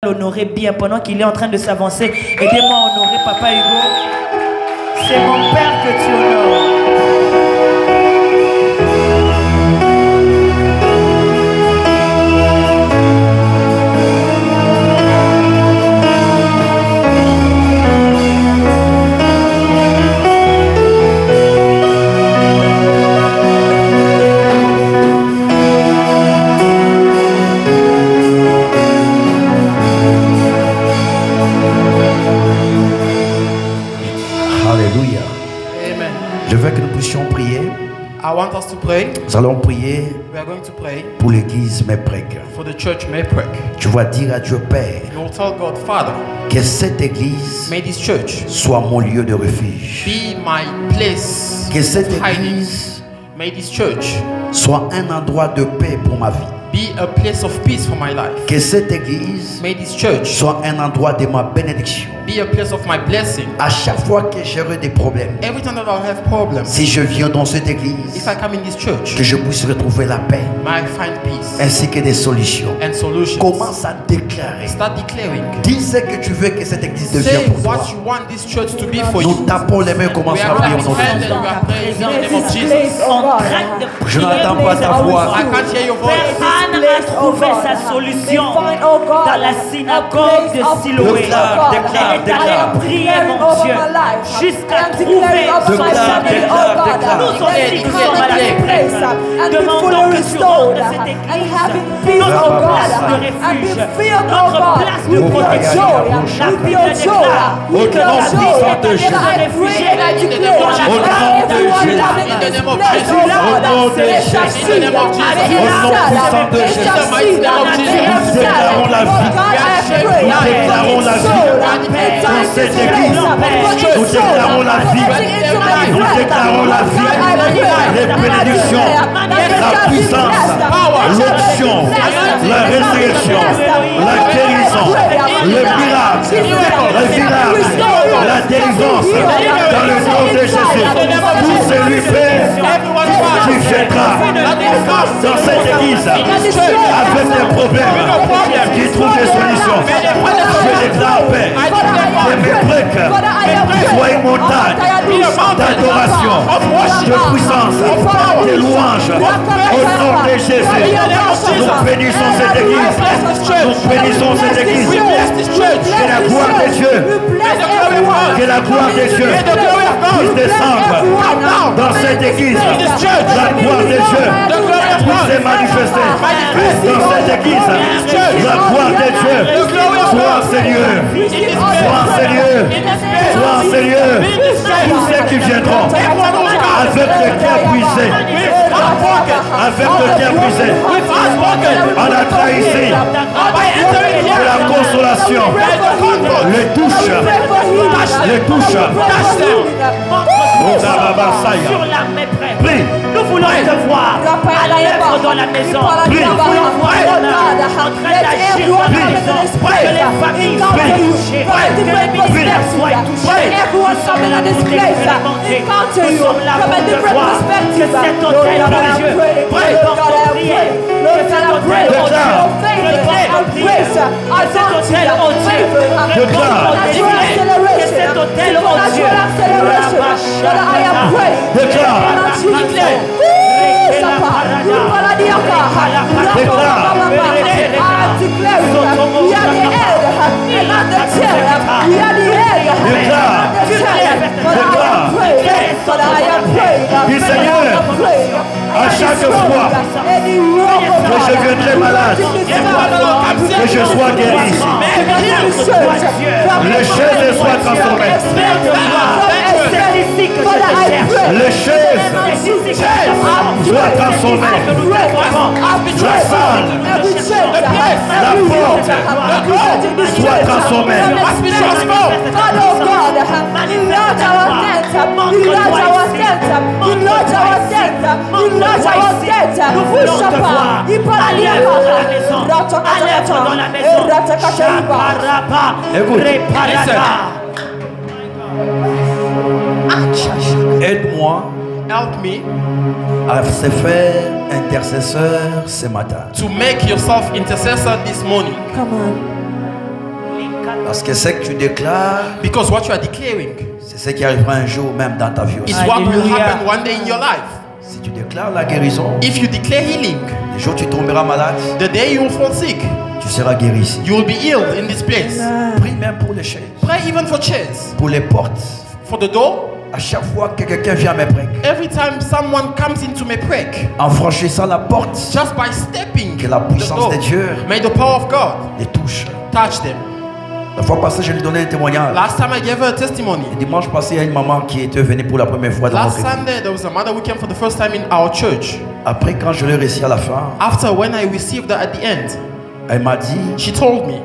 L'honorer bien pendant qu'il est en train de s'avancer. Aidez-moi à honorer Papa Hugo. C'est mon père que tu honores. Je veux que nous puissions prier. I want us to pray. Nous allons prier We are going to pray pour l'église Meprec. for the church Mayprek. Tu vas dire à Dieu Père You will tell God, Father, que cette église may this church soit mon lieu de refuge. be my place Que cette of hiding. église May this church soit un endroit de paix pour ma vie. be a place of peace for my life. Que cette église May this church soit un endroit de ma bénédiction. be a place of my blessing. À chaque fois que j'aurai des problèmes, Every time that I'll have problems, si je viens dans cette if église, I come in this church, que je puisse retrouver la paix may I find peace ainsi que des solutions. and solutions. Commence à déclarer. Start declaring. Dis ce que tu veux que cette église Say devienne pour toi. what you want this church to be for Nous you. tapons les mains, We commençons are à prier au clapping nom de hands Jésus. and we are praying in the name of Jesus. En train de Je prier n'entends pour pas les ta enfants. voix. I can't hear your voice. Anne a trouvé sa solution dans la synagogue de Siloé. Déclare, déclare, Elle est allée déclare. prier, mon Dieu, jusqu'à trouver son Déclare, salut. déclare, déclare. Nous aussi, nous sommes à la place. Demandons que tu rentres dans cette église, notre place de refuge, notre place de protection. La Bible déclare que la vie est allée se réfugier dans la In the name of Jesus. In the name of Jesus. Au nom de Jésus. In the name of Jesus. Au nom puissant de Jésus. In the mighty name of Nous Jesus. déclarons la vie. Nous déclarons la vie dans cette église. Nous déclarons la vie. Nous déclarons la vie. Les bénédictions, la puissance, l'onction, la résurrection, la guérison, le miracle, la délivrance dans le nom de Jésus. Pour celui qui viendra dans cette église avec des problèmes, qui trouve des solutions. Je déclare paix. Que mes briques soient une montagne d'adoration, de puissance, de louange. Au nom de Jésus, nous bénissons cette église. Nous bénissons cette église. Que la gloire de Dieu, que la gloire de Dieu puisse descendre dans cette église. La gloire de Dieu puisse se manifester dans cette église. La gloire de Dieu soit Seigneur. Sois Seigneur. Sois Seigneur. Tous ceux qui viendront avec le cœur brisé, avec le cœur brisé, on a ici de la consolation. Les touches. sur la Meprec. Nous voulons te voir à l'œuvre dans la maison. Nous voulons voir en train d'agir dans la maison. Que les familles soient touchées, que les ministères soient touchés. Nous sommes là pour t'expérimenter. Nous sommes là pour te voir. Que cet hôtel, mon Dieu, porte prier. Que cet hôtel, oh Dieu, reporte prier. Que cet hôtel, oh Dieu, reporte prier. Que cet hôtel, oh Dieu, Dis Seigneur, à chaque fois que je viendrai malade, que je sois guéri, les chaises soient transformées. Les chaises soient transformées. La salle, la porte soit transformée. Nous voulons te voir. Allez dans la maison. Écoute, aide-moi Help me à se faire intercesseur ce matin. to make yourself intercessor this morning. Come on. Parce que ce que tu déclares, Because what you are declaring c'est ce qui arrivera un jour même dans ta vie aussi. is what will Hallelujah. happen one day in your life. Si tu déclares la guérison, If you declare healing, le jour où tu tomberas malade, the day you will fall sick, tu seras guéri ici. you will be healed in this place. Prie même pour les chaises, Pray even for chairs, pour les portes. for the door. À chaque fois que quelqu'un vient à mes prêches, Every time someone comes into my prick, en franchissant la porte, just by stepping que la the puissance door, de Dieu may the power of God les touche. touch them. La fois passée, je lui donnais un témoignage. Last time I gave her a testimony. Le dimanche passé, il y a une maman qui était venue pour la première fois dans Last notre église. Sunday, there was a mother who came for the first time in our church. Après, quand je l'ai réussi à la fin, After, when I received her at the end, elle m'a dit, she told me,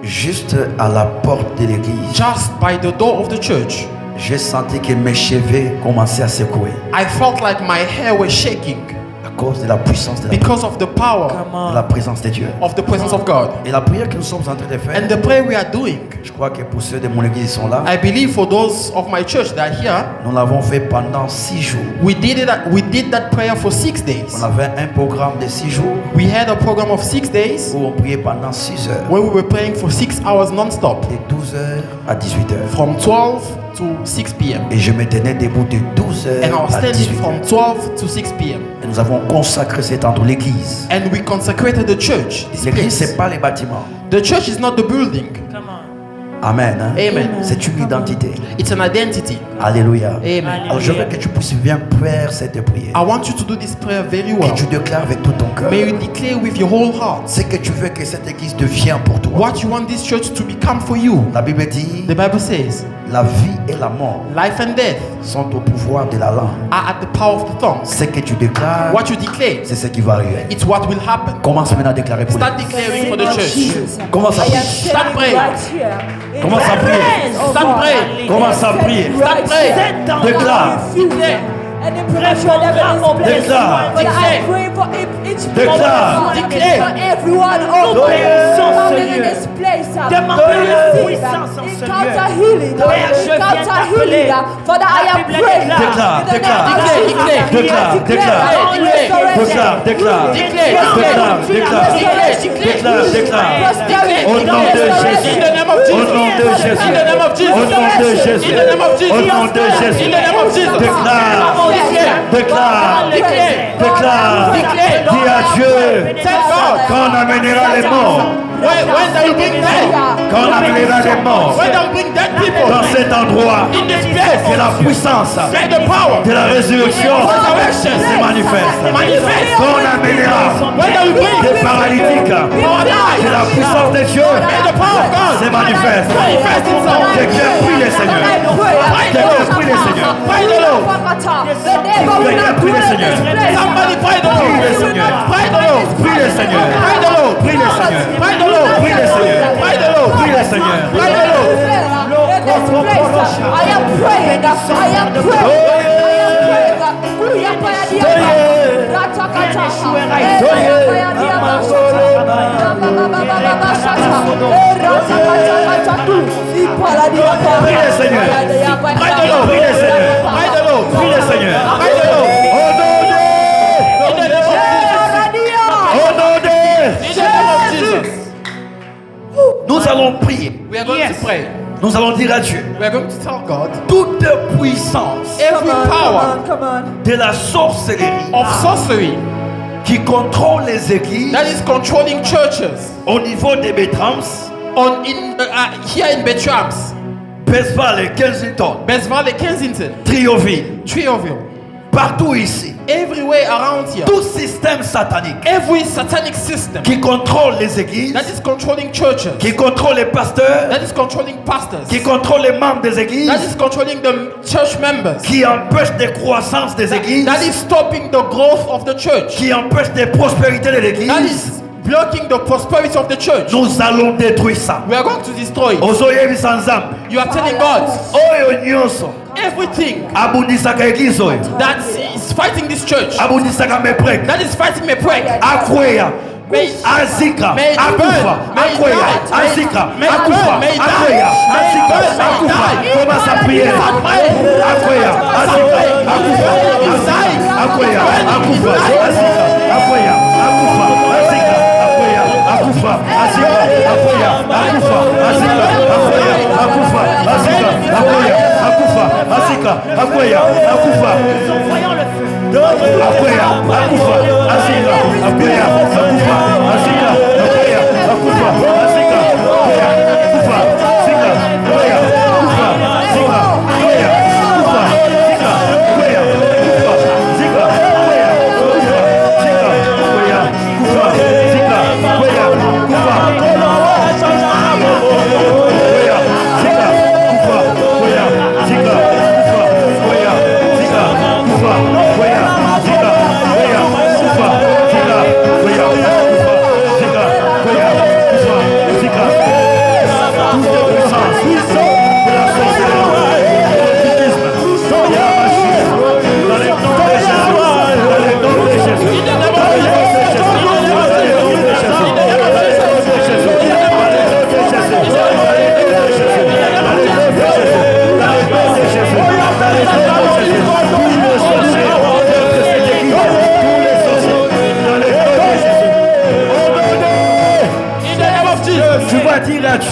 juste à la porte de l'église, just by the door of the church, j'ai senti que mes cheveux commençaient à secouer I felt like my hair was shaking à cause de la puissance de because of the power la présence de Dieu. of the presence of God. Et la prière que nous sommes en train de faire, And the prayer we are doing, je crois que pour ceux de mon église qui sont là, I believe for those of my church that are here, nous l'avons fait pendant 6 jours. we did that prayer for 6 days. On avait un programme de 6 jours We had a program of 6 days où on priait pendant 6 heures, where we were praying for 6 hours non-stop, de 12 heures à 18 heures. from 12 to 6 p.m. Et je me tenais debout de 12 And I heures was à standing 18 from heures. 12 to 6 p.m. Et nous avons consacré cet endroit, l'église. And we consecrated the church. This L'église, place. c'est pas les bâtiments. The church is not the building. Come on. Amen. hein. Amen. C'est une identité. It's an identity. Alléluia. Amen. Alors je veux que tu puisses bien faire cette prière. I want you to do this prayer very well. Que tu déclares avec tout ton cœur. May you declare with your whole heart C'est que tu veux que cette église devienne pour toi. what you want this church to become for you. La Bible dit, The Bible says, la vie et la mort life and death sont au pouvoir de la langue. are at the power of the tongue. Ce que tu déclares, What you declare, c'est ce qui va arriver. it's what will happen. Commence maintenant à déclarer pour Start l'église. declaring for the church. Commence à prier. Start praying. Commence à prier. Start praying. Commence à prier. Start praying. Déclare. Declare. And in premature never is blessed. Déclare. But I pray for each Déclare. for everyone over in this place. Demandez la Receive, puissance en ce encounter lieu. healing. Père, je viens Encounter t'appeler. healing. Father, I La am Bible praying. déclare. In the name Déclare. of Jesus. Déclare. Déclare. Déclare. Déclare. Déclare. Déclare. Déclare. Déclare. Au nom de Jésus. In the name of Au Jesus. nom de Jésus. In the name of Jesus. Au nom de Jésus. In the name of Jesus. Au nom de Jésus. In the name of Jesus. Déclare. Déclare. Déclare. Dis à Dieu. Thank God. Quand on amènera les morts. When they bring dead, Quand on amènera les morts when they bring dead people dans cet endroit, in this place, que la puissance may the power de la résurrection resurrection se manifeste. manifest. Quand on amènera When they bring des paralytiques, our que lives, la puissance de Dieu may the power of God se manifeste. manifest itself. Quelqu'un prie le Seigneur. Quelqu'un prie le Seigneur. Pray the Lord. Quelqu'un prie le Seigneur. Somebody pray the Prie le Lord. Seigneur. Pray the Lord. Prie le Seigneur. Pray the Lord. Prie le Seigneur. Pray the Lord. Prie le Seigneur. Pray the Lord. Prie le Seigneur. Pray the Lord. I am praying. I am Prie le Seigneur. Pray the Lord. Prie le Seigneur. Pray the Lord. Prie le Seigneur. Pray the Lord. Au nom de In the name of Jesus. nous allons prier. We are going to pray. Nous allons dire à Dieu, We are going to tell God toute puissance every power Come on. de la sorcellerie of sorcery qui contrôle les églises that is controlling churches au niveau des Betrams, here in Betrams, Besval, Kensington, Besval, Kensington, Trioville, Trioville, partout ici, everywhere around here, tout système satanique every satanic system qui contrôle les églises, that is controlling churches, qui contrôle les pasteurs, that is controlling pastors, qui contrôle les membres des that églises, is controlling the church members, qui empêche des croissances des églises, that is stopping the growth of the church, qui empêche des prospérités de that l'église. is blocking the prosperity of the church. Nous allons détruire ça. We are going to destroy it. Ozoyebi sanzam. You are telling God Oyo nyonso. everything Abundisaka église oyo. that is fighting this church, Abundisaka meprek. that is fighting my prayer. Akweya. May Azika. may it Akufa. burn, may it Akweya. die, may it- Azika. may it Akufa. burn, may it die, Akweya. may it Azika. burn, may it Akufa. die. Commence à prier. Akweya. Azika. Akufa. Azika. Akweya. Akufa. Azika. Akweya. Akufa. Azika. Akweya. Akufa. Azika. Akweya. Akufa. Azika. Akweya. Asika, Akoya, Akufa, Asika, Akoya, Akufa. Nous envoyons le feu. Akoya, Akufa, Asika, Akoya, Akufa, Asika, Akoya, Akufa, Asika, Akoya, Akufa, Asika, Akoya, Akufa, Asika, Akoya, Akufa, Asika, Akoya, Akufa, Asika, Akoya, Akufa, Asika, Akoya, Akufa, Asika, Akoya,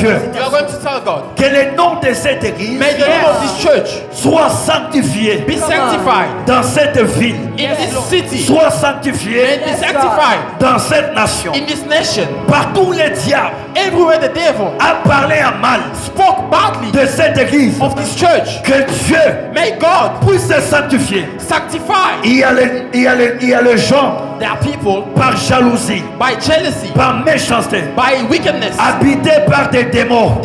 Dieu que le nom de cette église soit sanctifié dans cette ville, soit sanctifié dans cette nation. Partout les diables a parlé en mal de cette église, que Dieu puisse se sanctifier. Il y a les gens par jalousie, par méchanceté, habités par des démons,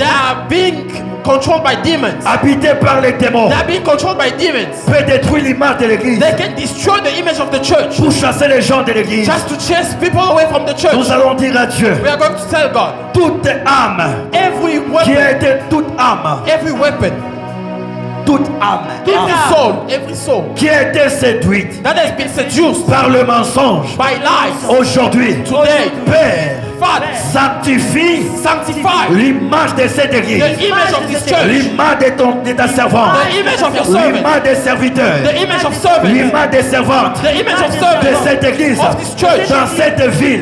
controlled by demons. Habité par les démons. They are being controlled by demons. Peut détruire l'image de l'église. They can destroy the image of the church. Pour chasser les gens de l'église. Just to chase people away from the church. Nous allons dire à Dieu. We are going to tell God. Toute âme. Every weapon. Qui a été toute âme. Every weapon. Toute âme. Every soul. Qui a été séduite. That has been seduced. Par le mensonge. By lies. Aujourd'hui. Today. Père. Father, sanctifie l'image de cette église, l'image de ta servante, l'image des serviteurs, l'image des servantes de cette église, dans cette ville.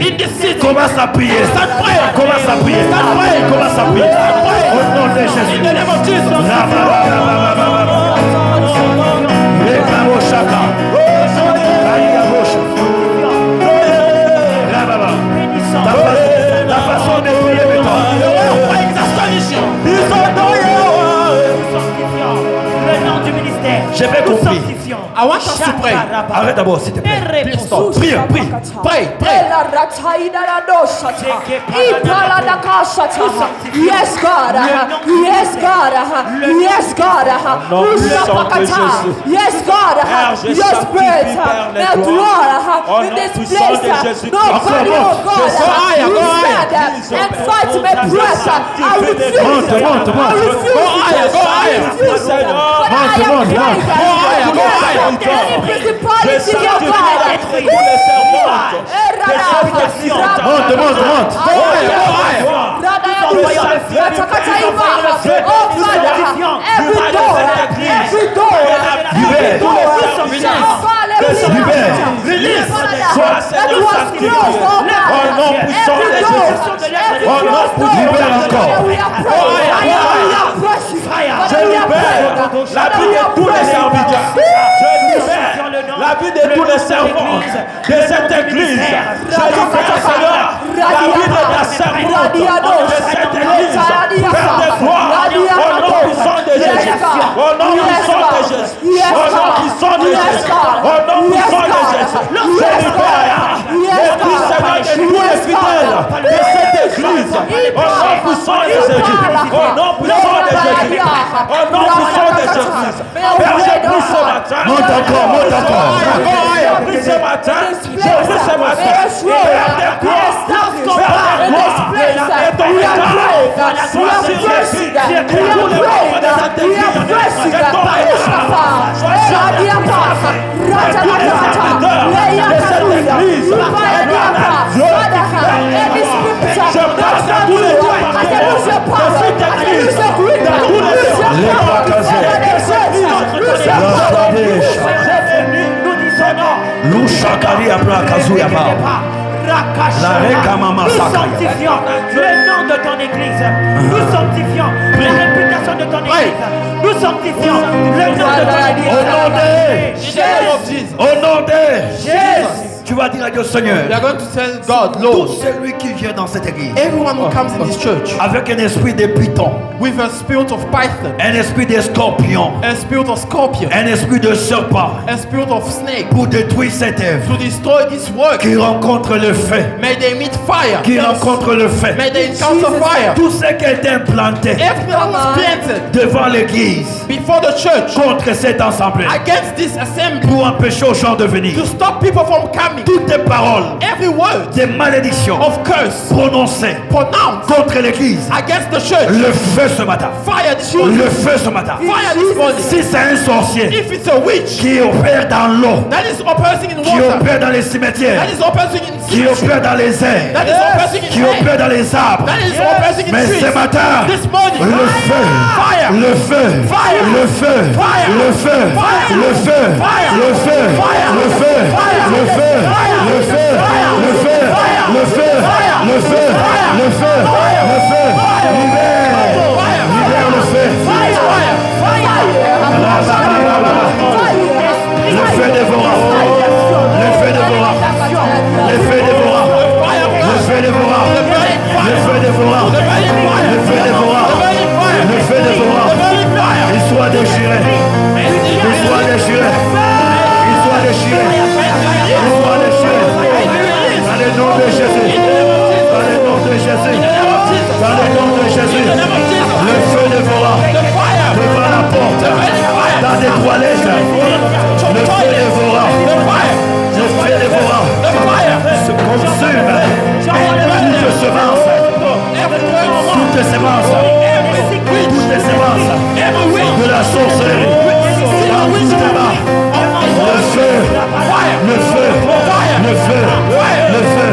Commence à prier, commence à prier, commence à prier au nom de Jésus. La façon de prier maintenant. Le nom du ministère. J'ai bien compris. I want us to pray. Arrête d'abord, s'il te plaît. Please stop. Prie, prie. Pray. Yes, God. Yes, God. Yes, God. Yes, God. Your spirit. Now, Lord, in this place, nobody, oh God, you said and fight my breath. I refuse it. I refuse it. Go higher. Any principality, oh God. La vie de tous les servants de cette église. Je libère, Seigneur, la vie de ta servante de cette église. Père de gloire, au nom puissant de Jésus. Au nom puissant de Jésus. Au nom puissant de Jésus. Au nom puissant de Jésus. Je libère les plus Seigneur de tous les fidèles de cette église. Au nom puissant de Jésus. Au nom puissant de Jésus. Au nom puissant de Jésus. Père, je prie ce matin. Monte encore, monte encore. J'ai pris ce matin, j'ai pris ce matin. Père de gloire, et ton regard soit sur les filles, sur tous les membres de cette église, et ton regard soit sur les serviteurs de cette église. Je passe à tous les dieux de cette église, de tous les Nous sanctifions le nom de ton église. Nous sanctifions la réputation de ton église. Nous sanctifions le nom de ton église. Au nom de Au nom de Jésus. Tu vas dire à Dieu, Seigneur, We are going to tell God, tout Lord, celui qui vient dans cette église everyone who comes in this church avec un esprit de python, with a spirit of python, un esprit de scorpion, a spirit of scorpion, un esprit de serpent a spirit of snake, pour détruire cette œuvre, to destroy this work, qui rencontre le feu, may they meet fire, qui rencontre le feu. may they encounter fire. Tout ce qui est implanté Everything that was planted devant l'église before the church contre cette assemblée against this assembly pour empêcher aux gens de venir. to stop people from coming, Toutes tes paroles, every word des malédictions of curse prononcées pronounced contre l'église, against the church, le feu ce matin, fire this morning, le feu ce matin. fire this morning. Si c'est un sorcier If it's a witch qui opère dans l'eau, that is operating in qui water, opère dans les cimetières, that is operating in qui cemetery, opère dans les airs, that is operating in qui hay, opère dans les arbres, that is operating in mais trees. ce matin, This morning, le feu, fire, le feu, Fire. le feu, Fire. le feu, Fire. le feu, Fire. le feu, Fire. le feu, Fire. le feu, Fire. le feu, Fire. le feu, Fire. le feu, Fire. le feu, Fire. le feu, Fire. le feu, Fire. libère, Fire. libère le feu, le feu dévorant, le feu dévorant, le feu dévorant, le feu dévorant, le feu dévorant, le feu dévorant, le feu dévorant, il soit déchiré, il soit déchiré, il soit déchiré, il soit déchiré, dans le nom de Jésus, dans le nom de Jésus, dans le nom de Jésus, le feu dévorant, devant la porte, dans des toilettes, le feu dévorant, le feu dévorant, se consume toute semence, toutes semences, de la sorcellerie, dans tout débat, le feu, le feu, le feu, le feu,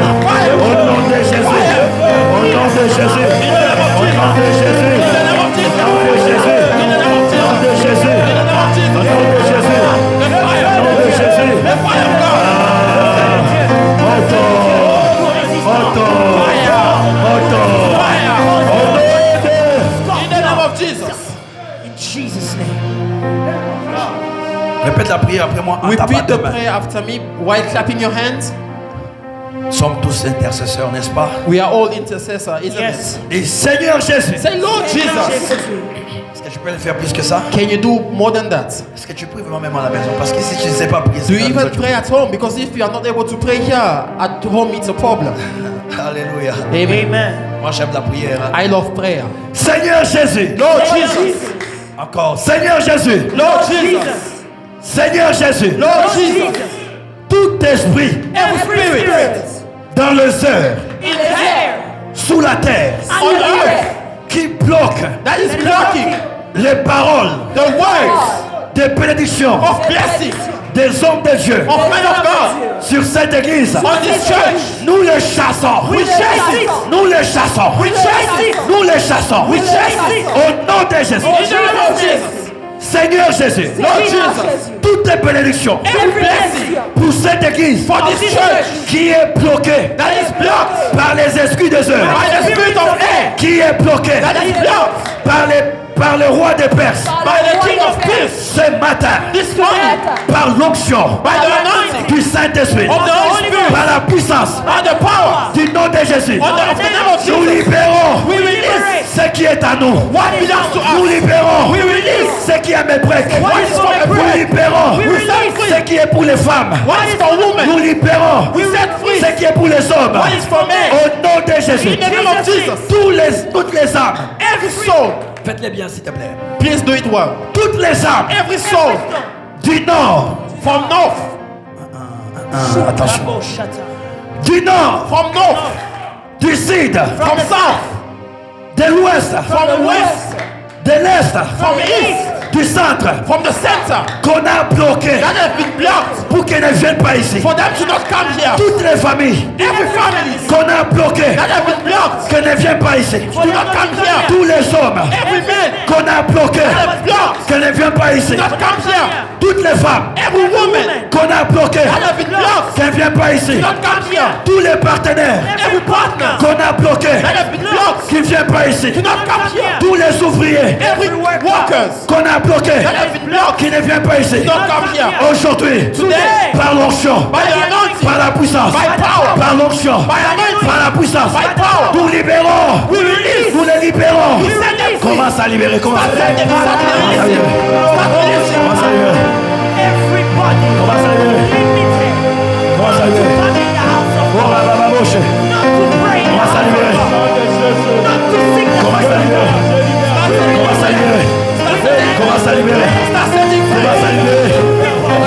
au nom de Jésus, au nom de Jésus, au nom de Jésus, au nom de Jésus, au nom de Jésus, au nom de Jésus, au nom de Jésus, in the name of Jesus. In Jesus' name. Répète la prière après moi en tapant Repeat tes the mains. prayer after me while clapping your hands. Nous sommes tous intercesseurs, n'est-ce pas? We are all intercessors, isn't Yes. Et Seigneur Jésus, it? Say, Lord Jesus, est-ce que tu peux le faire plus que ça? can you do more than that? Est-ce que tu pries vraiment même à la maison? Parce que si tu ne sais pas prier, Do c'est you pas even besoin de pray at home? Because if you are not able to pray here, at home it's a problem. prier. Alléluia. Amen. Amen. Moi j'aime la prière. Hein. I love prayer. Seigneur Jésus, Lord Jesus, encore. Seigneur Jésus, Lord Jesus, Seigneur Jésus, Lord Jesus, tout esprit every spirit dans les airs, In the air. sous la terre, on earth qui bloque that is blocking les paroles the words des bénédictions of blessing des hommes de Dieu of men of God sur cette église, on this church. nous les chassons. We chase it. Nous les chassons. We chase it. Nous les chassons. We chase it. Au nom de Jésus. In the name of Jesus. Seigneur Jésus, Lord Jesus, toutes les bénédictions every blessing pour cette église for this church qui est bloquée that is blocked par les esprits des heures, by the spirit of air, qui est bloquée that is blocked par le roi des Perses, by the king of peace ce matin, this morning, par l'onction by the anointing du Saint-Esprit, of the Holy Spirit, par la puissance by the power du nom de Jésus, of the name of nous Jesus. libérons We release ce qui est à nous. what belongs to Nous us. libérons We release ce qui est à mes breaks. what is for the Nous bread. libérons We set free ce qui est pour les femmes. what is for Nous women. libérons We set free ce qui est pour les hommes. what is for men. Au nom de Jésus. In the name of Jesus, Toutes les âmes. every soul, Faites-les bien s'il te plaît. please do it well. Toutes les âmes Every soul du nord. from north, Attention. Bravo, Shata. Du nord. from north, Du sud. from south, De l'ouest. from the west, De l'est. from the east, Du centre. from the center, Qu'on a bloqué that have been blocked. Pour qu'ils ne viennent pas ici. For them to not come here. Toutes les familles Every family qu'on a bloquées, that have been blocked. qu'elles ne viennent pas ici. Do not come here. Tous les hommes Every man qu'on a bloqués, that have been blocked. qu'elles ne viennent pas ici. Do not come here. Toutes les femmes Every woman qu'on a bloquées, that have been blocked. qu'elles ne viennent pas ici. Do not come here. Tous les partenaires Every partner qu'on a bloqués, that have been blocked. qui ne viennent pas ici. Do not come here. Tous les ouvriers Every workers qu'on a bloqués, that have been blocked. qui ne viennent pas ici. Do not come here. Aujourd'hui, Today, par l'onction, by the anointing, par la puissance, by power, par l'onction, by anointing, par la puissance, by power, nous libérons, we release. nous les libérons. We set them free. Commence à libérer, commence à libérer. Start releasing. Start releasing. Commence à libérer. Everybody Commence à libérer. limited Commence à libérer. come in the house of Oh, God. la, la, la, bouche. Not to pray in the Commence à house of libérer. God. Not to sing the Commence à libérer. Commence à libérer. Commence à libérer. Start setting free. Commence à libérer.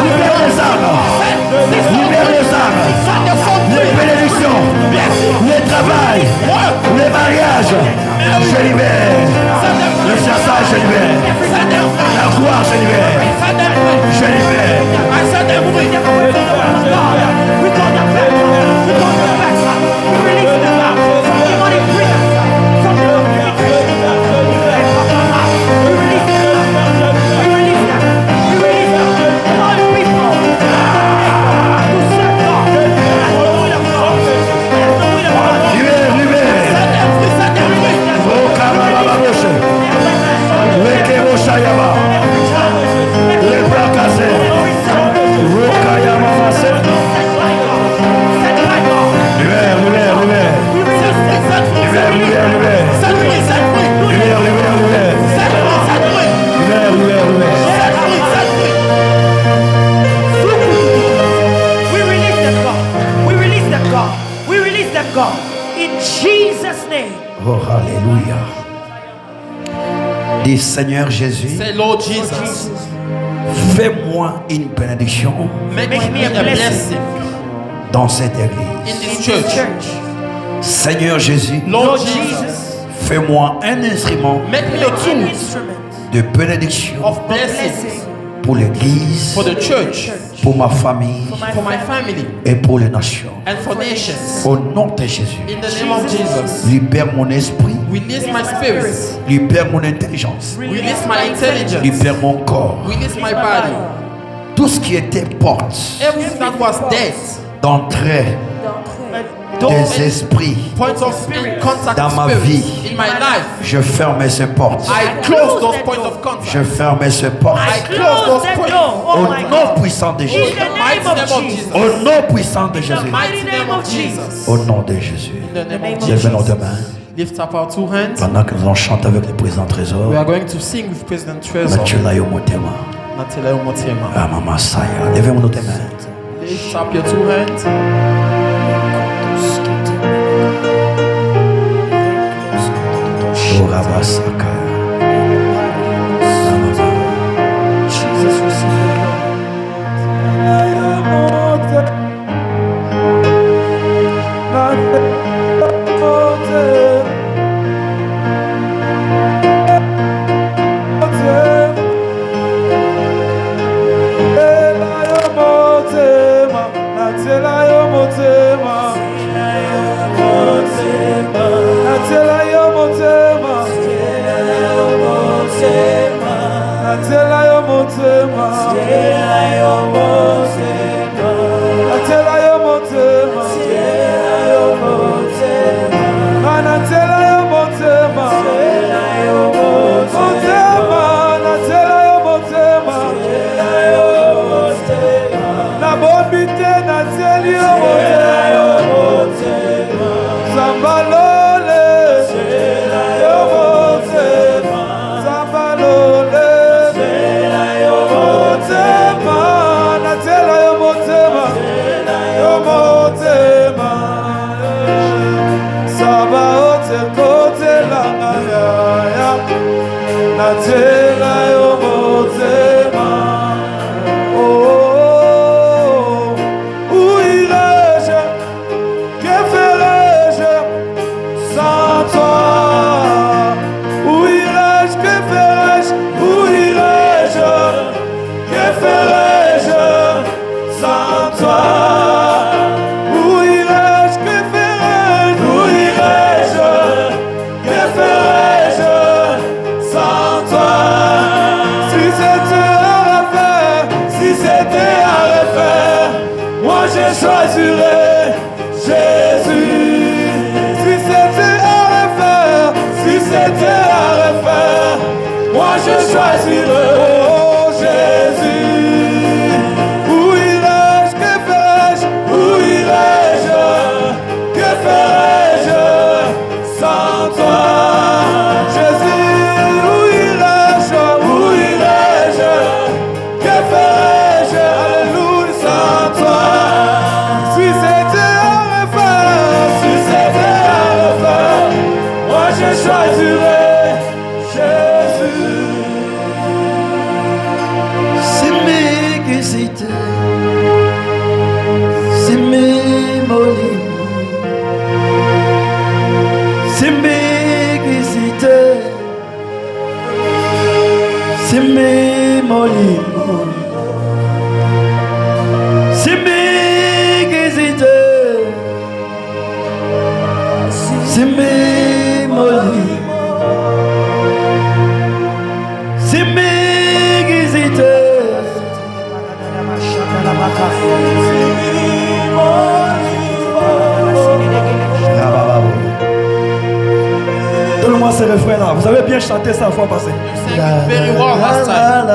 Libère les âmes. Libère les âmes. Set your soul Les free. bénédictions. Les travails. Les mariages. Je libère. Le chassage, je libère. La gloire, je libère. Set them free. Je libère. I set them free. We call them back. We call them back. We release them out. Demonic prison. From the limitation. We release them out. We release them. We release them. All people to serve God. That's the will of God. That's the will of God. Libère, libère. Set them free. Set them free. Oh, Karabababoshe. Lekebo Shayaba. Les bras cassés. Rokayama Mase. Libère, libère, libère. Libère, libère, libère. Set free. Set free. Libère, libère, libère. Set free. Set free. Libère, libère, libère. Set free. Set free. We release them, God. We release them, God. We release them, God. In Jesus' name. Oh, alléluia. Dis Seigneur Jésus, Say, Lord Jesus, fais-moi une bénédiction make Make me a blessing dans cette église. in In this this church. church. Seigneur Jésus, Lord Lord Jesus, Jesus, fais-moi un instrument make me a an tool instrument de bénédiction of blessings blessing pour l'église, for the church, pour ma famille for my family, et pour les nations. and for nations. Au nom de Jésus, In the name of Jesus, libère mon esprit, release my spirit, libère mon intelligence, release my intelligence, libère mon corps. release my body. Tout ce qui était porte Everything that was dead, d'entrée those des esprits, points of contact Dans ma spirits vie. in my life, je ferme ces portes. I close those points of contact. Je ferme ces portes. I close close those that points. door. Oh Au my nom God. puissant de In Jésus. the Mighty name of name of Jesus. Jesus. Au nom puissant de Jésus. Mighty name of Jesus. Au nom de Jésus. In the name of Lève nos deux Jesus. mains. Lift up our two hands. Pendant que nous allons chanter avec le président Trésor. We are going to sing with President Trezor. Natulayo Motema. Natila Umotema. Ah, Maman Saya. Levez nos deux mains. Lift up your two hands. Oh, Rabasaka. Jesus, receive the glory. moi je choisirai. Oh Jésus, où irai-je, que ferai-je, où irai-je, que ferai-je sans toi? Jésus, où irai-je, que ferai-je, alléluia, sans toi? Si c'était à refaire, moi je choisirais Jésus. C'est mes guésites, c'est mes molines, c'est mes guésites, c'est mes molines, c'est mes guésites, c'est mes molines. C'est mes guésites. Donne-moi ces refrains-là. Vous avez bien chanté ça la fois passée. Very well last time.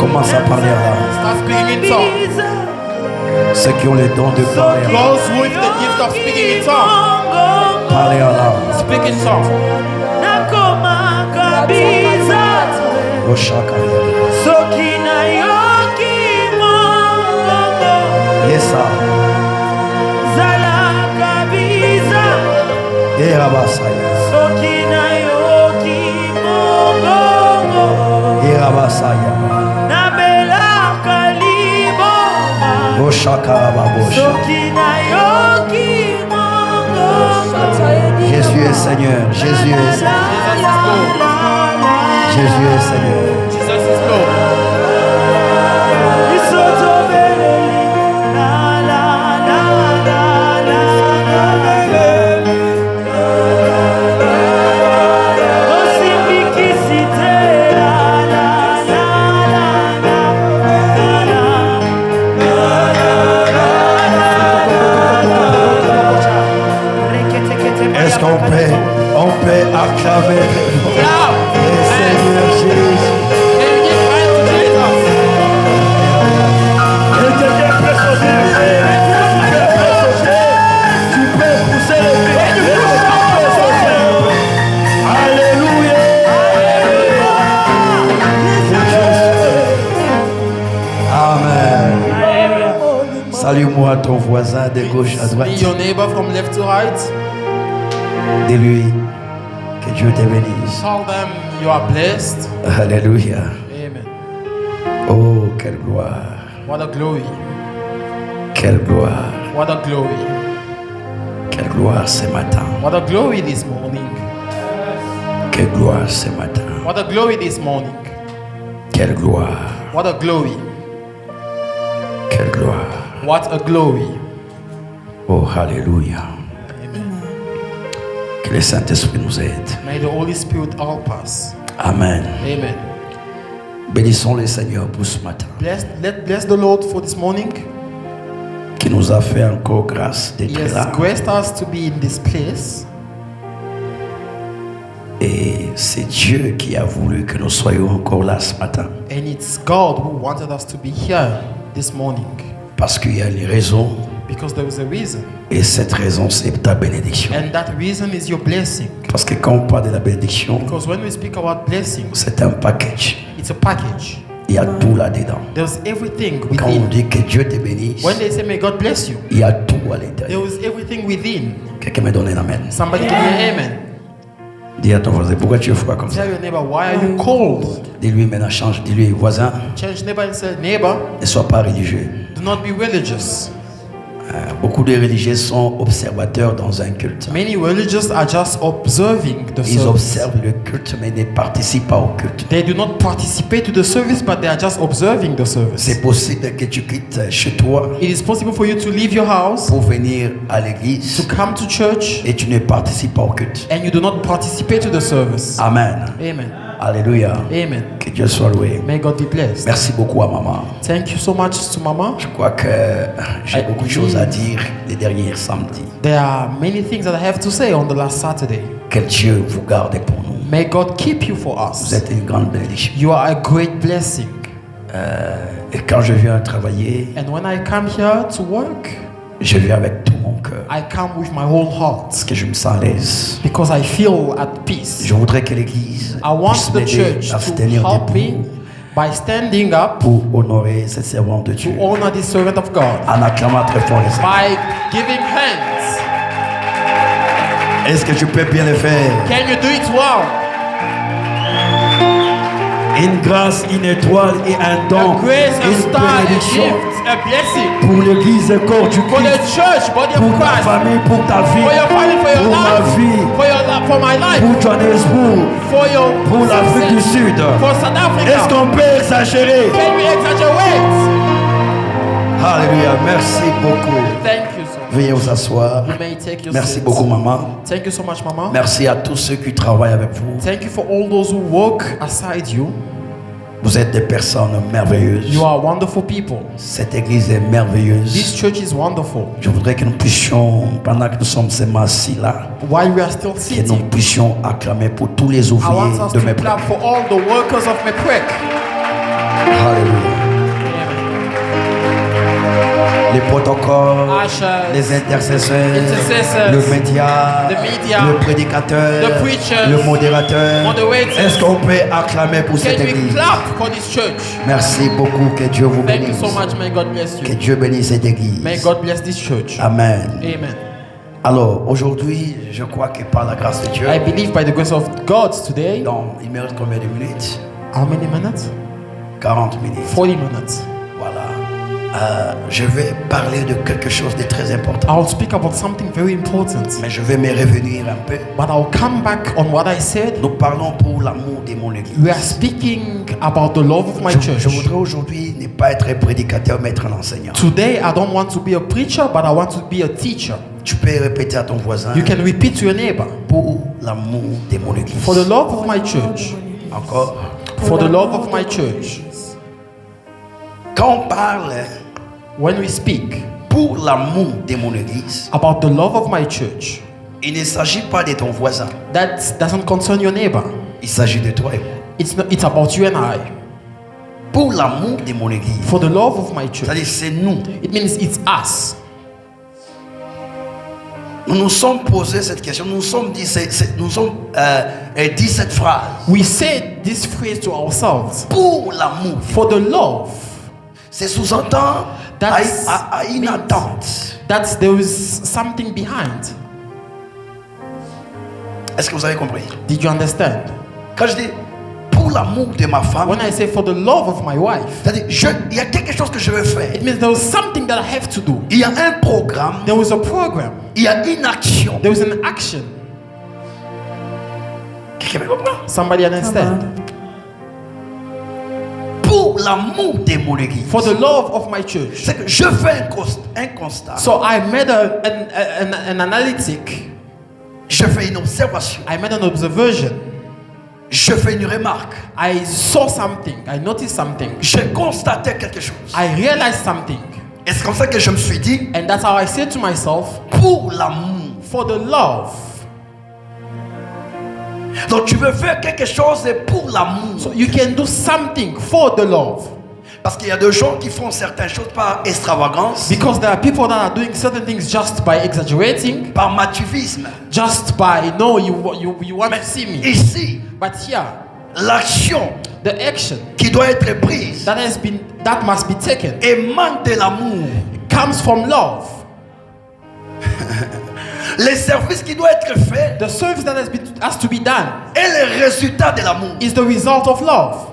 Commence à parler là. Start speaking in tongues. Ceux qui ont les dons de parler là. Those with the gift of speaking in tongues. Parler là. Speak in tongues. Oshaka. Yes, sir. Et Rabasaya. Et Rabasaya. Oshaka Rababosha. Jésus est Seigneur. Jésus est Seigneur. Jésus est Seigneur. Jesus is Lord. Est-ce qu'on peut acclamer le Seigneur Jésus? Tu peux pousser les pieds. Alléluia. de gauche à droite. Me your neighbor from left to right. Dis-lui que Dieu te bénisse. Tell them you are blessed. Alléluia. Amen. Oh, quelle gloire. What a glory. Quelle gloire. What a glory. Quelle gloire ce matin. What a glory this morning. Quelle gloire ce matin. What a glory this morning. Quelle gloire. What a glory. Quelle gloire. What a glory. Oh, alléluia. Amen. Que le Saint-Esprit nous aide. May the Holy Spirit help us. Amen. Amen. Bénissons le Seigneur pour ce matin. Bless the Lord for this morning. Qui nous a fait encore grâce He d'être has là. graced us to be in this place. Et c'est Dieu qui a voulu que nous soyons encore là ce matin. And it's God who wanted us to be here this morning. Parce qu'il y a une raison. Because there is a reason. Et cette raison, c'est ta bénédiction. And that reason is your blessing. Parce que quand on parle de la bénédiction, Because when we speak about blessings, c'est un package. it's a package. Il y a tout là-dedans. There's everything Quand on within. dit que Dieu te bénisse, When they say may God bless you, il y a tout à l'intérieur. there is everything within. Quelqu'un me donne un amen. Somebody give me amen. Dis à ton voisin, pourquoi tu es froid comme ça? Tell your neighbor, why are you cold? Dis-lui maintenant, change. Dis-lui, voisin, Change neighbor and say, neighbor, ne sois pas religieux. do not be religious. Beaucoup de religieux sont observateurs dans un culte. Many religious are just observing the Ils service. observent le culte, mais ne participent pas au culte. They do not participate to the service, but they are just observing the service. C'est possible que tu quittes chez toi It is possible for you to leave your house, pour venir à to l'église come to church, et tu ne participes pas au culte. and you do not participate to the service. Amen. Amen. Alléluia. Amen. Que Dieu soit loué. May God be blessed. Merci beaucoup à maman. Thank you so much to Mama. Je crois que j'ai beaucoup de choses à dire les derniers samedis. There are many things that I have to say on the last Saturday. Que Dieu vous garde pour nous. May God keep you for Vous us. êtes une grande bénédiction. You are a great blessing. Et quand je viens travailler, And when I come here to work, je viens avec tout mon cœur. I come with my whole heart Parce que je me sens à l'aise. because I feel at peace. Je voudrais que l'église I want puisse the m'aider church à se to tenir help me debout by standing up pour honorer cette servante de to Dieu. honor the servant of God. En acclamant très fort les Seigneur. By giving hands. Est-ce que je peux bien le faire? Can you do it well? Une grâce, une étoile et un don. A grace, a Une star, a bénédiction gift, a blessing. pour l'église et corps du For the Christ. church, body of Pour ta Christ. famille, pour ta vie. For your family, for your Pour ma life. vie. For my life. Pour Johannesburg. For your Pour l'Afrique du success. Sud. For South Africa. Est-ce qu'on peut exagérer? Can we exaggerate? Alléluia. Merci beaucoup. Thank you so much. Veuillez vous asseoir. You may take your Merci seats. beaucoup, maman. Thank you so much, Mama. Merci à tous ceux qui travaillent avec vous. Thank you for all those who walk aside you. Vous êtes des personnes merveilleuses. You are wonderful people. Cette église est merveilleuse. This church is wonderful. Je voudrais que nous puissions, pendant que nous sommes seulement assis là, While we are still que nous sitting, puissions acclamer pour tous les I want ouvriers us de to mes clap prêtres. for all the workers of Meprek. Alléluia. Les protocoles, Ushers, les intercesseurs, intercessors, le média, the media, le prédicateur, the preachers, le modérateur. moderators. Est-ce qu'on peut acclamer pour cette Can we église? clap for this church? Merci beaucoup, que Dieu vous Thank you bénisse. so much. May God bless Que you. Dieu bénisse cette église. May God bless this church. Amen. Amen. Alors, aujourd'hui, je crois que par la grâce de Dieu, I believe by the grace of God today, donc, il me reste combien de minutes? how many minutes? 40 minutes. 40 minutes. Voilà. Je vais parler de quelque chose de très important. I'll speak about something very important, Mais je vais me revenir un peu. but I'll come back on what I said. Nous parlons pour l'amour de mon église. We are speaking about the love of my Je church. voudrais aujourd'hui ne pas être prédicateur, mais être un enseignant. Today, I don't want to be a preacher, but I want to be a teacher. Tu peux répéter à ton voisin, You can repeat to your neighbor, pour l'amour de mon église. for the love of my church. Encore. For the love of my church. Quand on parle When we speak pour l'amour de mon église, about the love of my church, il ne s'agit pas de ton voisin. that doesn't concern your neighbor. Il s'agit de toi et moi. It's about you and I. Pour l'amour de mon église. For the love of my church. C'est-à-dire c'est nous. It means it's us. Nous nous sommes posé cette question. Nous nous sommes dit, dit cette phrase. We said this phrase to ourselves. Pour l'amour. For the love. C'est sous-entend à une means- attente. that there is something behind. Est-ce que vous avez compris? Did you understand? Quand je dis pour l'amour de ma femme, When I say for the love of my wife, c'est-à-dire il y a quelque chose que je veux faire. it means there is something that I have to do. Il y a un programme, There is a program. il y a une action. There is an action. Quelqu'un me comprend? Somebody understand? Pour l'amour de mon église, For the love of my church. c'est que je fais un constat. So I made an analytic. Je fais une observation. I made an observation. Je fais une remarque. I saw something. I noticed something. J'ai constaté quelque chose. I realized something. Et c'est comme ça que je me suis dit, And that's how I said to myself, pour l'amour. for the love. Donc tu veux faire quelque chose pour l'amour. So you can do something for the love. Parce qu'il y a des gens qui font certaines choses par extravagance, Because there are people that are doing certain things just by exaggerating, par matuvisme. just by, no, you want to see me. Ici, But here, l'action the action qui doit être prise that must be taken émane de l'amour. comes from love. Les services qui doivent être faits The service that has to be done est le résultat de l'amour. is the result of love.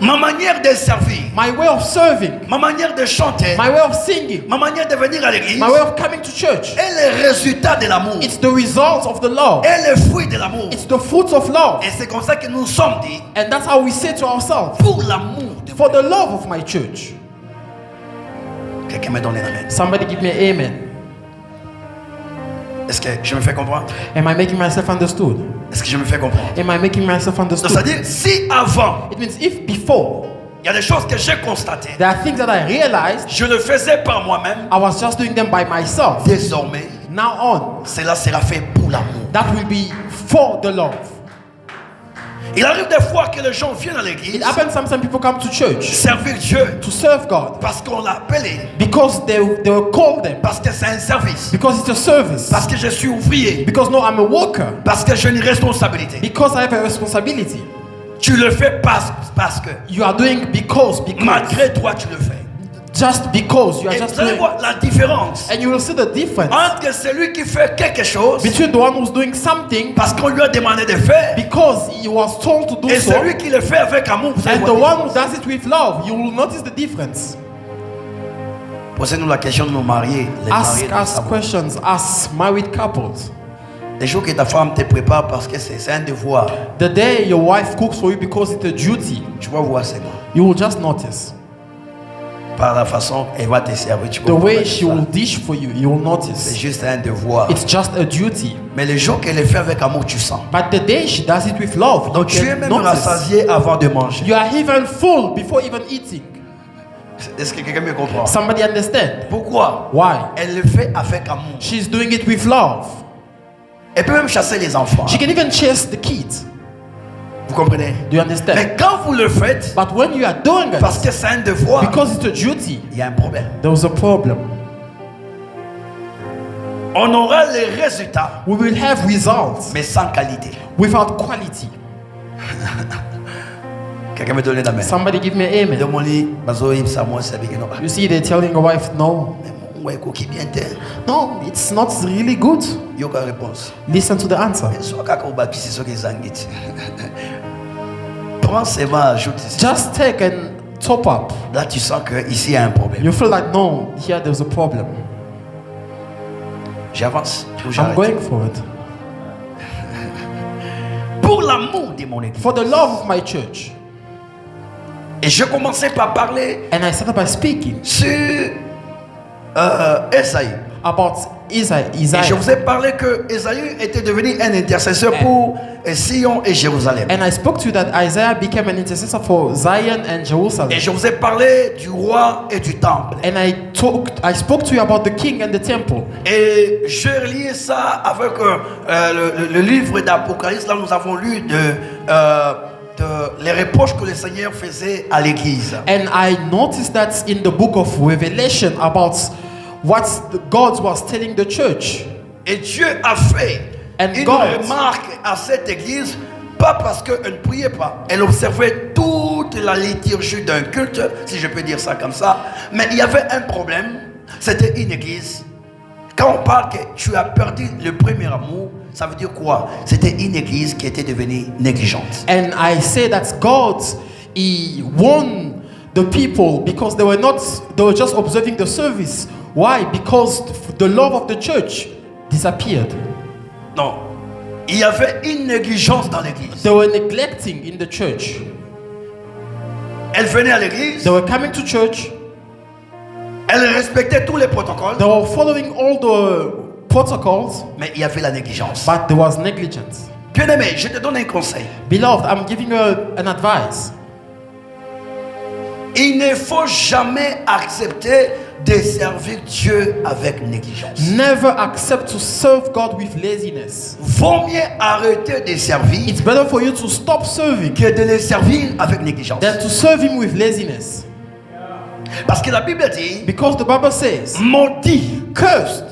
Ma manière de servir, My way of serving, ma manière de chanter, my way of singing, ma manière de venir à l'église my way of coming to church, est le résultat de l'amour. it's the result of the love. Est le fruit de l'amour. It's the fruits of love. Et c'est comme ça que nous sommes dit, And that's how we say to ourselves, pour l'amour de for the love of my church. Quelqu'un me donne un amen. Somebody give me an amen. Est-ce que je me fais comprendre? Am I making myself understood? Est-ce que je me fais comprendre? Am I making myself Donc, understood? c'est-à-dire, si avant, It means if before il y a des choses que j'ai constatées, there are things that I realized je le faisais par moi-même, I was just doing them by myself, désormais, now on, cela sera fait pour l'amour. that will be for the love. Il arrive des fois que les gens viennent à l'église, It happens sometimes people come to church servir Dieu, to serve God parce qu'on l'a appelé, because they were called them, parce que c'est un service, because it's a service, parce que je suis ouvrier, because no, I'm a worker, parce que j'ai une responsabilité. because I have a responsibility. Tu le fais parce que, You are doing because malgré toi, tu le fais. just because you are Et just vous allez doing, voir la différence and you will see the difference entre celui qui fait quelque chose, between the one who's doing something parce qu'on lui a demandé de faire, because he was told to do et so, celui qui le fait avec amour. Vous allez and the voir one who does it with love. You will notice the difference. Posez-nous la question de nos mariés. Les Ask mariés us questions as married couples. Les jours que ta femme te prépare parce que c'est un devoir, The day your wife cooks for you because it's a duty, tu vas voir seulement. you will just notice. Par la façon elle va te servir, tu The comprends way pas she ça. will dish for you, you will C'est notice. juste un devoir. It's just a duty. Mais les jours qu'elle le fait avec amour, tu sens. But the day she does it with love, you Donc tu es can même notice. rassasié avant de manger. You are even full before even eating. Est-ce que quelqu'un me comprend? Somebody understand? Pourquoi? Why? Elle le fait avec amour. She's doing it with love. Elle peut même chasser les enfants. She can even chase the kids. Vous comprenez? Do you understand? Mais quand vous le faites, But when you are doing parce it, que c'est un devoir, because it's a duty, il y a un problème. there was a problem. On aura les résultats, We will have results mais sans qualité. without quality. Quelqu'un me donne l'amen. Somebody give me an De amen. mon lit, bazoïm, ça moi, c'est bien. You see, they're telling your wife, no, Ouais, coquille bien terre. no, it's not really good. Yo ka réponse. Listen to the answer. Soit kaka ubaki c'est ce que zangiti. Prends seulement ajoute ici. Just take and top up. Là tu sens que ici il y a un problème. You feel like, no, here there's a problem. J'avance ou I'm j'arrête. going for it. Pour l'amour de mon église. For the love of my church. Et je commençais par parler And I started by speaking sur Esaïe. about Et je Isaiah. vous ai parlé que Esaïe était devenu un intercesseur pour Sion et Jérusalem. And I spoke to you that Isaiah became an intercessor for Zion and Jerusalem. Et je vous ai parlé du roi et du temple. And I spoke to you about the king and the temple. Et je relié ça avec le livre d'Apocalypse. Là, nous avons lu les reproches que le Seigneur faisait à l'église. And I noticed that in the book of Revelation about what God was telling the church. Et Dieu a fait And une God- remarque à cette église, pas parce qu'elle ne priait pas, elle observait toute la liturgie d'un culte, si je peux dire ça comme ça, mais il y avait un problème C'était une église. Quand on parle que tu as perdu le premier amour, ça veut dire quoi? C'était une église qui était devenue négligente. And I say that God, He won the people because they were just observing the service. Why? Because the love of the church disappeared. Non. Il y avait une négligence dans l'église. They were neglecting in the church. Elle venait à l'église. They were coming to church. Elle respectait tous les protocoles. They were following all the protocols. Mais il y avait la négligence. But there was negligence. Bien-aimé, je te donne un conseil. Beloved, I'm giving you an advice. Il ne faut jamais accepter de servir Dieu avec négligence. Never accept to serve God with laziness. Vaut mieux arrêter de servir It's better for you to stop serving que de le servir avec négligence. than to serve Him with laziness. Parce que la Bible dit, Because the Bible says, maudit cursed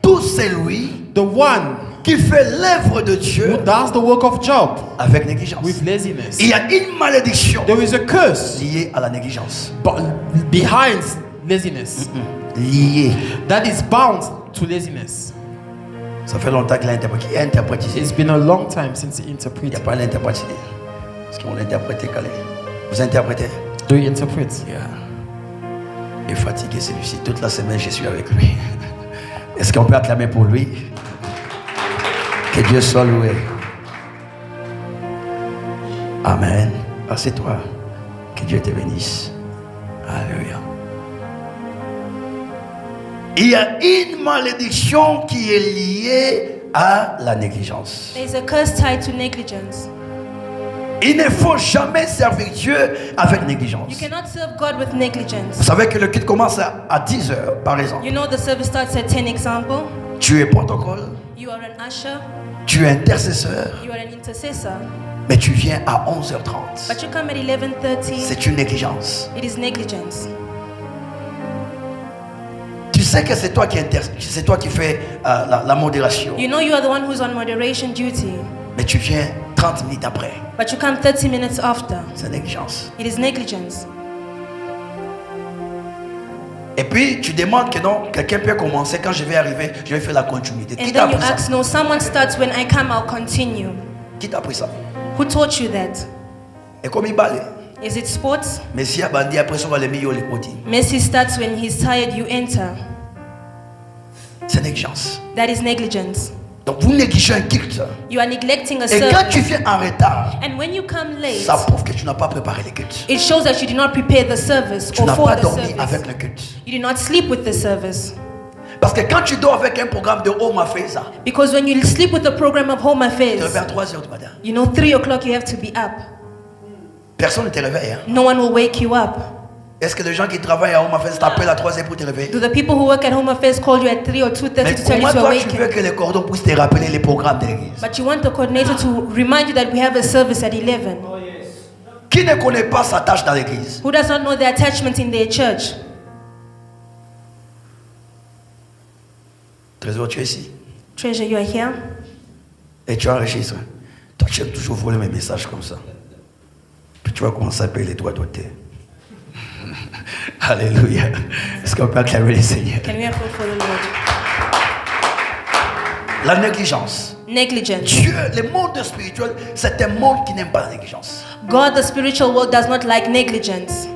tout celui the one qui fait l'œuvre de who Dieu does the work of Job avec négligence. with laziness. Il y a une malédiction There is a curse liée à la négligence. behind laziness Liée. that is bound to laziness. Ça fait longtemps qu'il a interprété. Il a interprété. It's been a long time since he Il n'y a interpreted. pas l'interprété. Parce qu'on l'a interprété calé. Vous interprétez? Do you interpret? Yeah. Il est fatigué celui-ci. Toute la semaine, je suis avec lui. Est-ce qu'on peut acclamer pour lui? Que Dieu soit loué. Amen. Assieds-toi. Que Dieu te bénisse. Alléluia. Il y a une malédiction qui est liée à la négligence. There is a curse tied to negligence. Il ne faut jamais servir Dieu avec négligence. You cannot serve God with negligence. Vous savez que le culte commence à 10 heures, par exemple. You know the service starts at 10 example. Tu es protocole, You are an usher. tu es intercesseur, You are an intercessor. mais tu viens à 11h30. But you come at 11:30. C'est une négligence. It is negligence. Tu sais que c'est toi qui fais la modération, You know you are the one who's on moderation duty. mais tu viens 30 minutes après. But you come 30 minutes after. C'est négligence. It is negligence. Et puis tu demandes que non, quelqu'un peut commencer quand je vais arriver, je vais faire la continuité. Qui And t'a then you appris ça? ask, no, someone starts when I come, I'll continue. Qui t'a appris ça? Who taught you that? Et comme il balait, Is it sports? mais si a bandit après ça va les meilleurs les côtés. Messi starts when he's tired, you enter. C'est négligence. That is negligence. Donc vous négligez un culte. You are neglecting a Et quand tu service. viens en retard, And when you come late, ça prouve que tu n'as pas préparé le culte. it shows that you did not prepare the service Tu or n'as for pas the dormi service. avec le culte. You did not sleep with the service. Parce que quand tu dors avec un programme de Home Affairs, Because when you sleep with the program of Home tu te Affairs, réveilles à 3 heures du matin. you know 3 o'clock you have to be up. Personne ne te réveille. Hein? No one will wake you up. Est-ce que les gens qui travaillent à Home Affairs t'appellent à 3 heures pour te réveiller? Do the people who work at Home Affairs call you at 3 or 2:30 Mais to tell you comment to toi tu veux awaken? que les cordons puissent te rappeler les programmes de l'église? But you want the coordinator to remind you that we have a service at 11. Qui ne connaît pas sa tâche dans l'église? Who does not know the attachment in their church? Trésor, tu es ici. Treasure, you are here. Et tu enregistres. Toi, tu aimes toujours voler mes messages comme ça. Puis tu vas commencer à payer les droits d'auteur. Alléluia. Est-ce qu'on peut acclamer le Seigneur? Can we applaud for the Lord? La négligence. Negligence. Dieu, le monde spirituel, c'est un monde qui n'aime pas la négligence. God, the spiritual world, does not like negligence.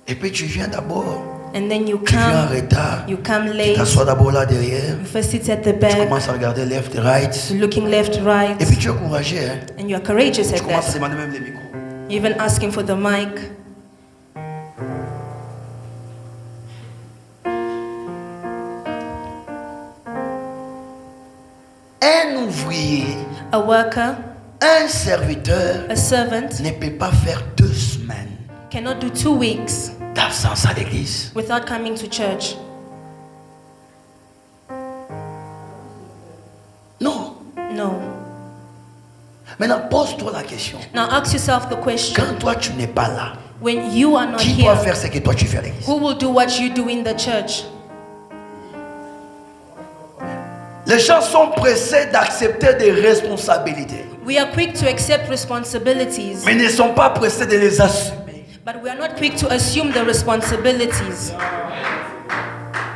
Et puis tu viens d'abord, And then you tu viens en come, retard. you come Tu late. t'assois d'abord là derrière. You first sit at the Tu back, commences à regarder left, right. looking left, right, Et puis tu es courageux. Hein? and you are courageous Tu at commences à that. demander même les micros. Even asking for the mic. Un ouvrier, A worker, un serviteur a servant, ne peut pas faire 2 semaines cannot do 2 weeks d'absence à l'église. without coming to church. Non. No. Maintenant, pose-toi la question. Now ask yourself the question. Quand toi tu n'es pas là, When you are not qui doit here, faire ce que toi tu fais à l'église? who will do what you do in the church? Les gens sont pressés d'accepter des responsabilités, We are quick to accept responsibilities, mais ne sont pas pressés de les assumer. But we are not quick to assume the responsibilities.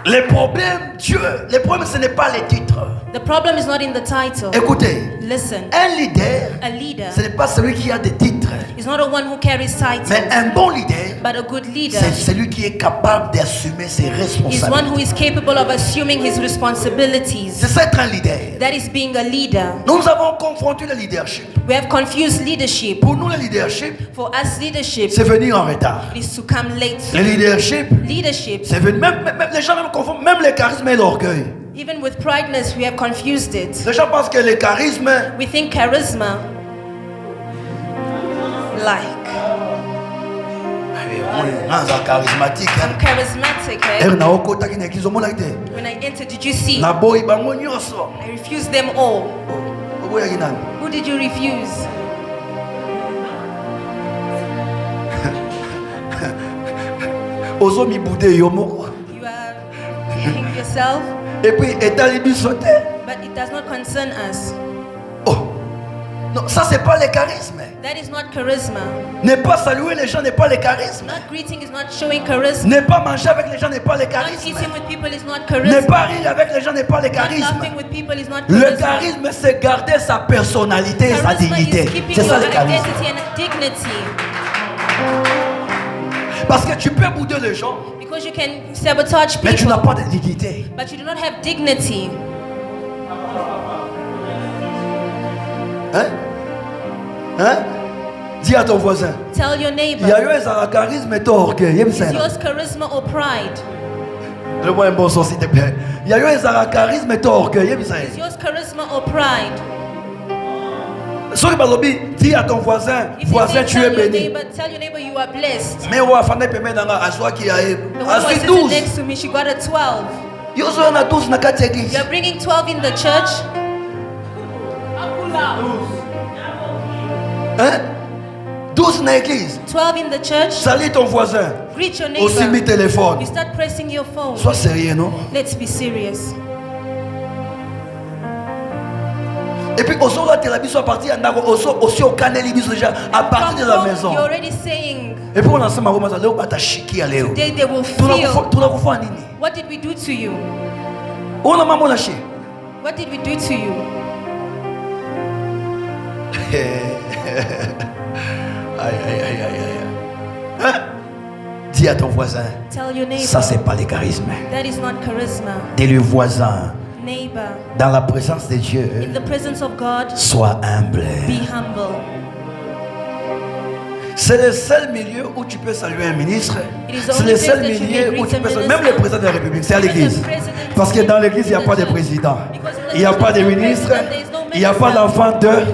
Les problèmes, les problèmes, ce n'est pas les titres. The problem is not in the title. Écoutez, Listen, un leader, a leader ce n'est pas celui qui a des titres, is not a one who carries titles, mais un bon leader, but a good leader c'est celui qui est capable d'assumer ses is one responsabilités. who is capable of assuming his responsibilities. C'est ça être un leader. That is being a leader. Nous avons confronté le leadership. We have confused leadership. Pour nous, le leadership, For us, leadership c'est venir en retard. is to come late. Le leadership, Leadership, c'est venir. Même les gens même confondent même le charisme et l'orgueil. even with prideness, we have confused it. Les gens pensent que le charisme, We think charisma, like, on est charismatique. I'm charismatic, eh? Er na okota ki na église omona te. When I entered, did you see? Na boy bango nyonso. I refused them all. Oboya ki nani? Who did you refuse? Ozo mi boude yo moko. You are killing yourself, Et puis etali biso te. but it does not concern us. Oh. Non, ça c'est pas le charisme. That is not charisma. Ne pas saluer les gens n'est pas le charisme. Not greeting is not showing charisma. Ne pas manger avec les gens n'est pas le Not charisme. eating with people is not Ne charisma. pas rire avec les gens n'est pas le Not charisme. laughing with people is not Le charisma. charisme c'est garder sa personnalité et sa Charisma dignité. is keeping C'est ça your le charisme. identity and dignity. Parce que tu peux bouder les gens, Because you can sabotage mais tu people, n'as pas de dignité. but you do not have dignity. Hein? Hein? Dis à ton voisin. Tell your Il neighbor, y a eu un charisme et un orgueil. is yours charisma or pride? Le moi un bon son s'il te plaît. Il y a eu un charisme et un orgueil. Is yours charisma or pride? Soki balobi, dis à ton voisin, If you voisin say tu es tell your béni. neighbor, tell your neighbor you are blessed. Mais wa fanda peme nanga aswa ki aye. The one who was Aswi sitting 12. next to me, she got a 12. Yo so na 12 na kati église. You're bringing 12 in the church. Hein? 12 na église. 12 in the church. Salut ton voisin. Greet your Aussi mi neighbor. téléphone. You start pressing your phone. Sois sérieux, non? Let's be serious. Et puis aussi là tu la biso à partir ndako aussi au caneli biso déjà à partir de la From maison. home, you're already saying, Et puis on a sama goma za leo batashiki ya leo. they will feel, Tunakufa nini? what did we do to you? On a mambo na shi. What did we do to you? Aïe aïe aïe aïe aïe. Hein? Dis à ton voisin, Tell your neighbor, ça c'est pas le charisme. that is not charisma. Dis-le voisin, Neighbor, dans la présence de Dieu, in the presence of God, sois humble. be humble. C'est le seul milieu où tu peux saluer un ministre. It is the C'est only le place seul that you milieu can où greet tu a peux saluer. minister. Même le président de la République, c'est à l'église. Even the president Parce que dans l'église, il n'y a pas de président. Il n'y a pas de ministre. Il n'y a pas l'enfant d'eux.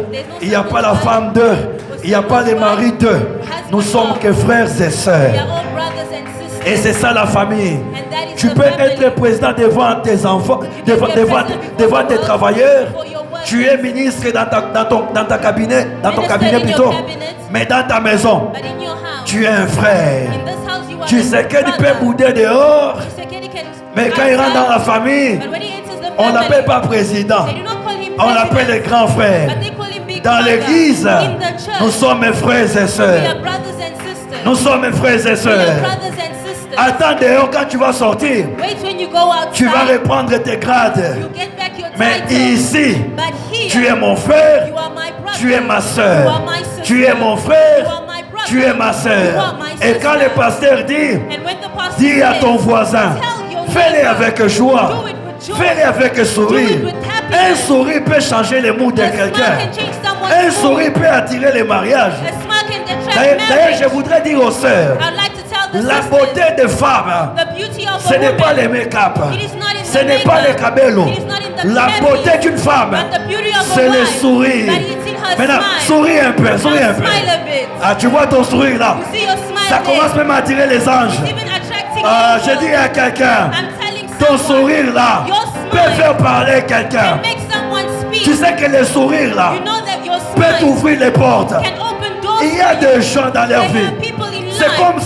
Il n'y a pas la femme d'eux. Il n'y a pas les maris d'eux. Nous sommes que frères et We sœurs. are all brothers and sisters. Et c'est ça la famille. And that is Tu the peux family. être le président devant tes enfants, You can be a devant president tes before your travailleurs. work, before your work. Tu es ministre dans ton cabinet, dans ton Minister cabinet in your plutôt. cabinet. Mais dans ta maison, But in your house, tu es un frère. in this house, you are Tu a sais que tu peux brother. bouder dehors, You say Kenny can mais quand il rentre dans la famille, But when he enters the on family, l'appelle pas président. they do not call him On l'appelle le president, grand frère. but they call him big Dans brother. l'église, In the church, nous sommes mes frères et we are sœurs. brothers and sisters. Nous sommes mes frères et We are sœurs. brothers and sisters. Attends dehors quand tu vas sortir. Wait when you go outside. Tu vas reprendre tes grades. You get back your Mais title. ici, But here, tu es mon frère. you are my brother. Tu es ma You sœur. are my sister. Tu es mon You frère. are my brother. Tu es ma You are sœur. my Et quand sister. le pasteur dit, And when the pastor dis à says, ton voisin, tell your fais-le neighbor, avec joie. do it with joy. Fais-le avec Do sourire. it with happiness. Un sourire peut changer le mood de A smile quelqu'un. can change someone's Un mood. sourire peut attirer les mariages. A smile can attract D'ailleurs, marriage. je voudrais dire aux sœurs, I'd like to tell the la sisters, beauté des femmes, the beauty of ce a n'est woman, pas les make-up, it is not in ce the n'est pas les makeup, cabellos. it is not in the La habits, beauté d'une femme, but the beauty of a c'est le wife, sourire. that it's in her Maintenant, smile. souris un peu, souris Now un peu. smile a bit. Ah, tu vois ton sourire là, You see your smile ça commence there. même à attirer les anges. It's even attracting Ah, je angels. dis à quelqu'un, I'm telling ton someone, sourire là your peut smile faire parler quelqu'un. can make someone speak. Tu sais que le sourire là You know that your peut smile t'ouvrir les portes. can open doors Il y a for you. des gens dans leur There vie. are people in C'est life. comme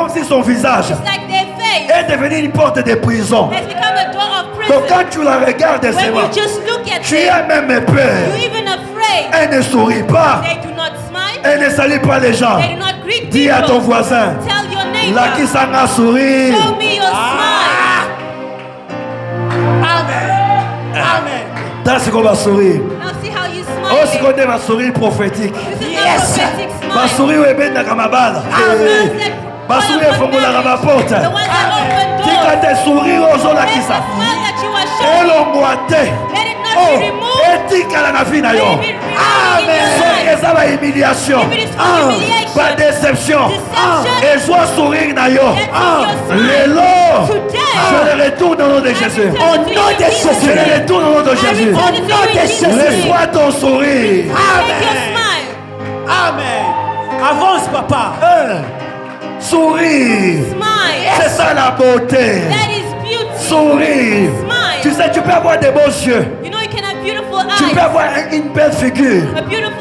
si son visage It's like their face est devenu une porte de prison. has become a door of Donc prison. quand tu la regardes, c'est When moi. you just look at Tu them, es même peur. you're even afraid. Elle ne sourit pas. They do not smile. Elle ne salue pas les gens. They do not Greet Dis à ton people. voisin. Tell your neighbor. La qui s'en a sourire. Show me your smile. Amen. Dans ce qu'on va sourire. Now see how you Oh, si smile. qu'on est ma sourire prophétique. This is not prophetic Ma smile. sourire est bien dans ma balle. Ma sourire est comme la ma porte. The ones that open Qui doors. quand tes sourires aux autres Let qui the ça. smile that you are Et showing. l'angoité. Let it not Oh, be removed. et qu'elle a vie Let d'ailleurs. it be removed in your life. Et ça va humiliation. If it is for humiliation, Pas déception. deception, Et soit sourire d'ailleurs. let your smile. L'élo. Today, Je le retourne au nom de Jésus. Au nom de Je le retourne au nom de Jésus. Au nom de Jésus. Reçois ton sourire. Make your smile. Amen. Avance, papa. Sourire. Smile. C'est ça la beauté. That is beauty. Sourire. Smile. Tu sais, tu peux avoir des beaux yeux. You know you can have beautiful Tu peux eyes, avoir une belle figure. a beautiful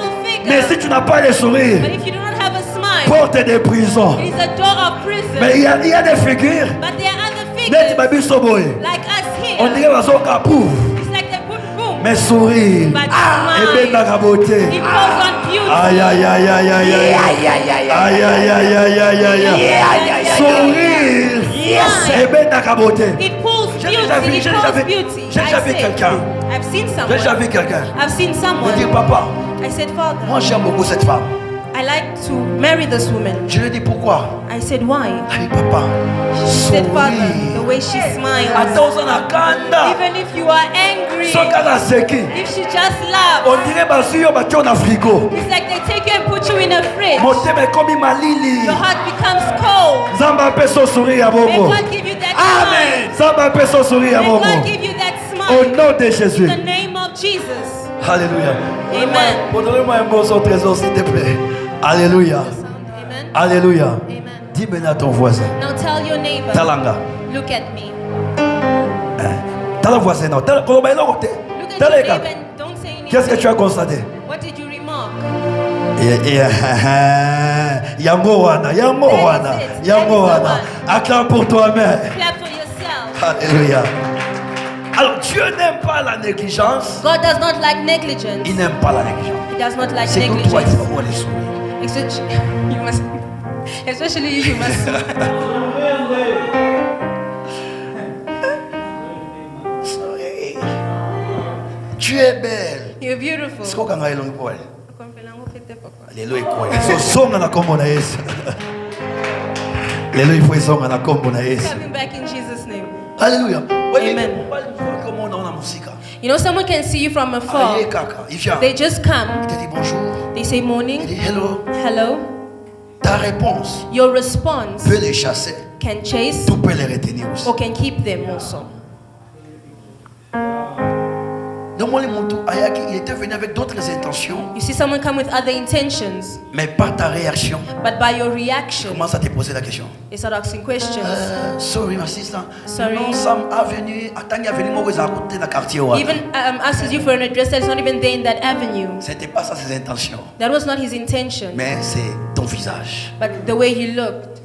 Mais figure. si tu n'as pas le sourire, But if you do not have a smile, porte des prisons. it is a door of prison. Mais il y a des figures. But there are other Net figures babi soboye. like us On here. dirait bazo kapou. It's like they put boom. Mais sourire. But Et ben smile. la beauté. It goes on beauty. Aïe aïe aïe aïe aïe aïe. Aïe aïe aïe aïe aïe aïe. Sourire. Et ben la beauté. It pulls J'ai beauty. déjà vu- It j'ai déjà pulls vu- beauty. j'ai déjà vu I say, quelqu'un. I've seen J'ai déjà someone. vu quelqu'un. I've seen On someone. dit papa, I said, Father, moi j'aime beaucoup cette femme. I like to marry this woman. Je lui ai dit pourquoi. I said, why? Elle dit papa. She said, Father, the Sourire. way she smiles. Attends, on a kanda. Even if you are angry, Soka na seki. if she just laughs, On dirait basi yo batio na frigo. it's like they take you and put you in a fridge. Motema ekomi malili. Your heart becomes cold. Nzamba ape so sourire ya May bongo. God give you that smile. Nzamba ape so sourire ya May bongo. God give you that Au smile. nom de Jésus. In the name of Jesus. Alléluia. Amen. Donnez-moi un mot sur trésor s'il te plaît. Alléluia. Amen. Alléluia. Amen. Dis maintenant à ton voisin. Now tell your neighbor, Talanga. look at me. Tala voisin non. Tala koloba ilo kote. Look at Tala your eka. neighbor and don't say anything. Qu'est-ce que tu as constaté? What did you remark? Yango wana, yango wana, yango wana. Acclame pour toi-même. Clap for yourself. Alléluia. Alors Dieu n'aime pas la négligence. God does not like negligence. Il n'aime pas la négligence. He does not like C'est donc toi, il negligence. faut avoir les sourires. You must, especially you must. Sourire. Tu es belle. You're beautiful. Siko kanga elongi pole. Lelo ikoya. So songa na kombo na Yesu. Lelo ifo songa na kombo na Yesu. Coming back in Jesus' name. Alléluia. Amen. Comment on a musique? You know, someone can see you from afar. Aïe kaka. Il vient. They just come. Il te dit bonjour. They say Il morning, dit hello. hello. Ta réponse Your response peut les chasser. can chase Tout peut les retenir aussi. or can keep them also. Donc moi, il était venu avec d'autres intentions, You see someone come with other intentions, mais par ta réaction, but by your reaction, commence à te poser la question. they start asking questions. Sorry, ma sister. Sorry. Non, Sam a venu. Attends, il a venu. Moi, ils ont côté dans quartier. Even asks you for an address that is not even there in that avenue. C'était pas ça ses intentions, That was not his intention, mais c'est ton visage. but the way he looked.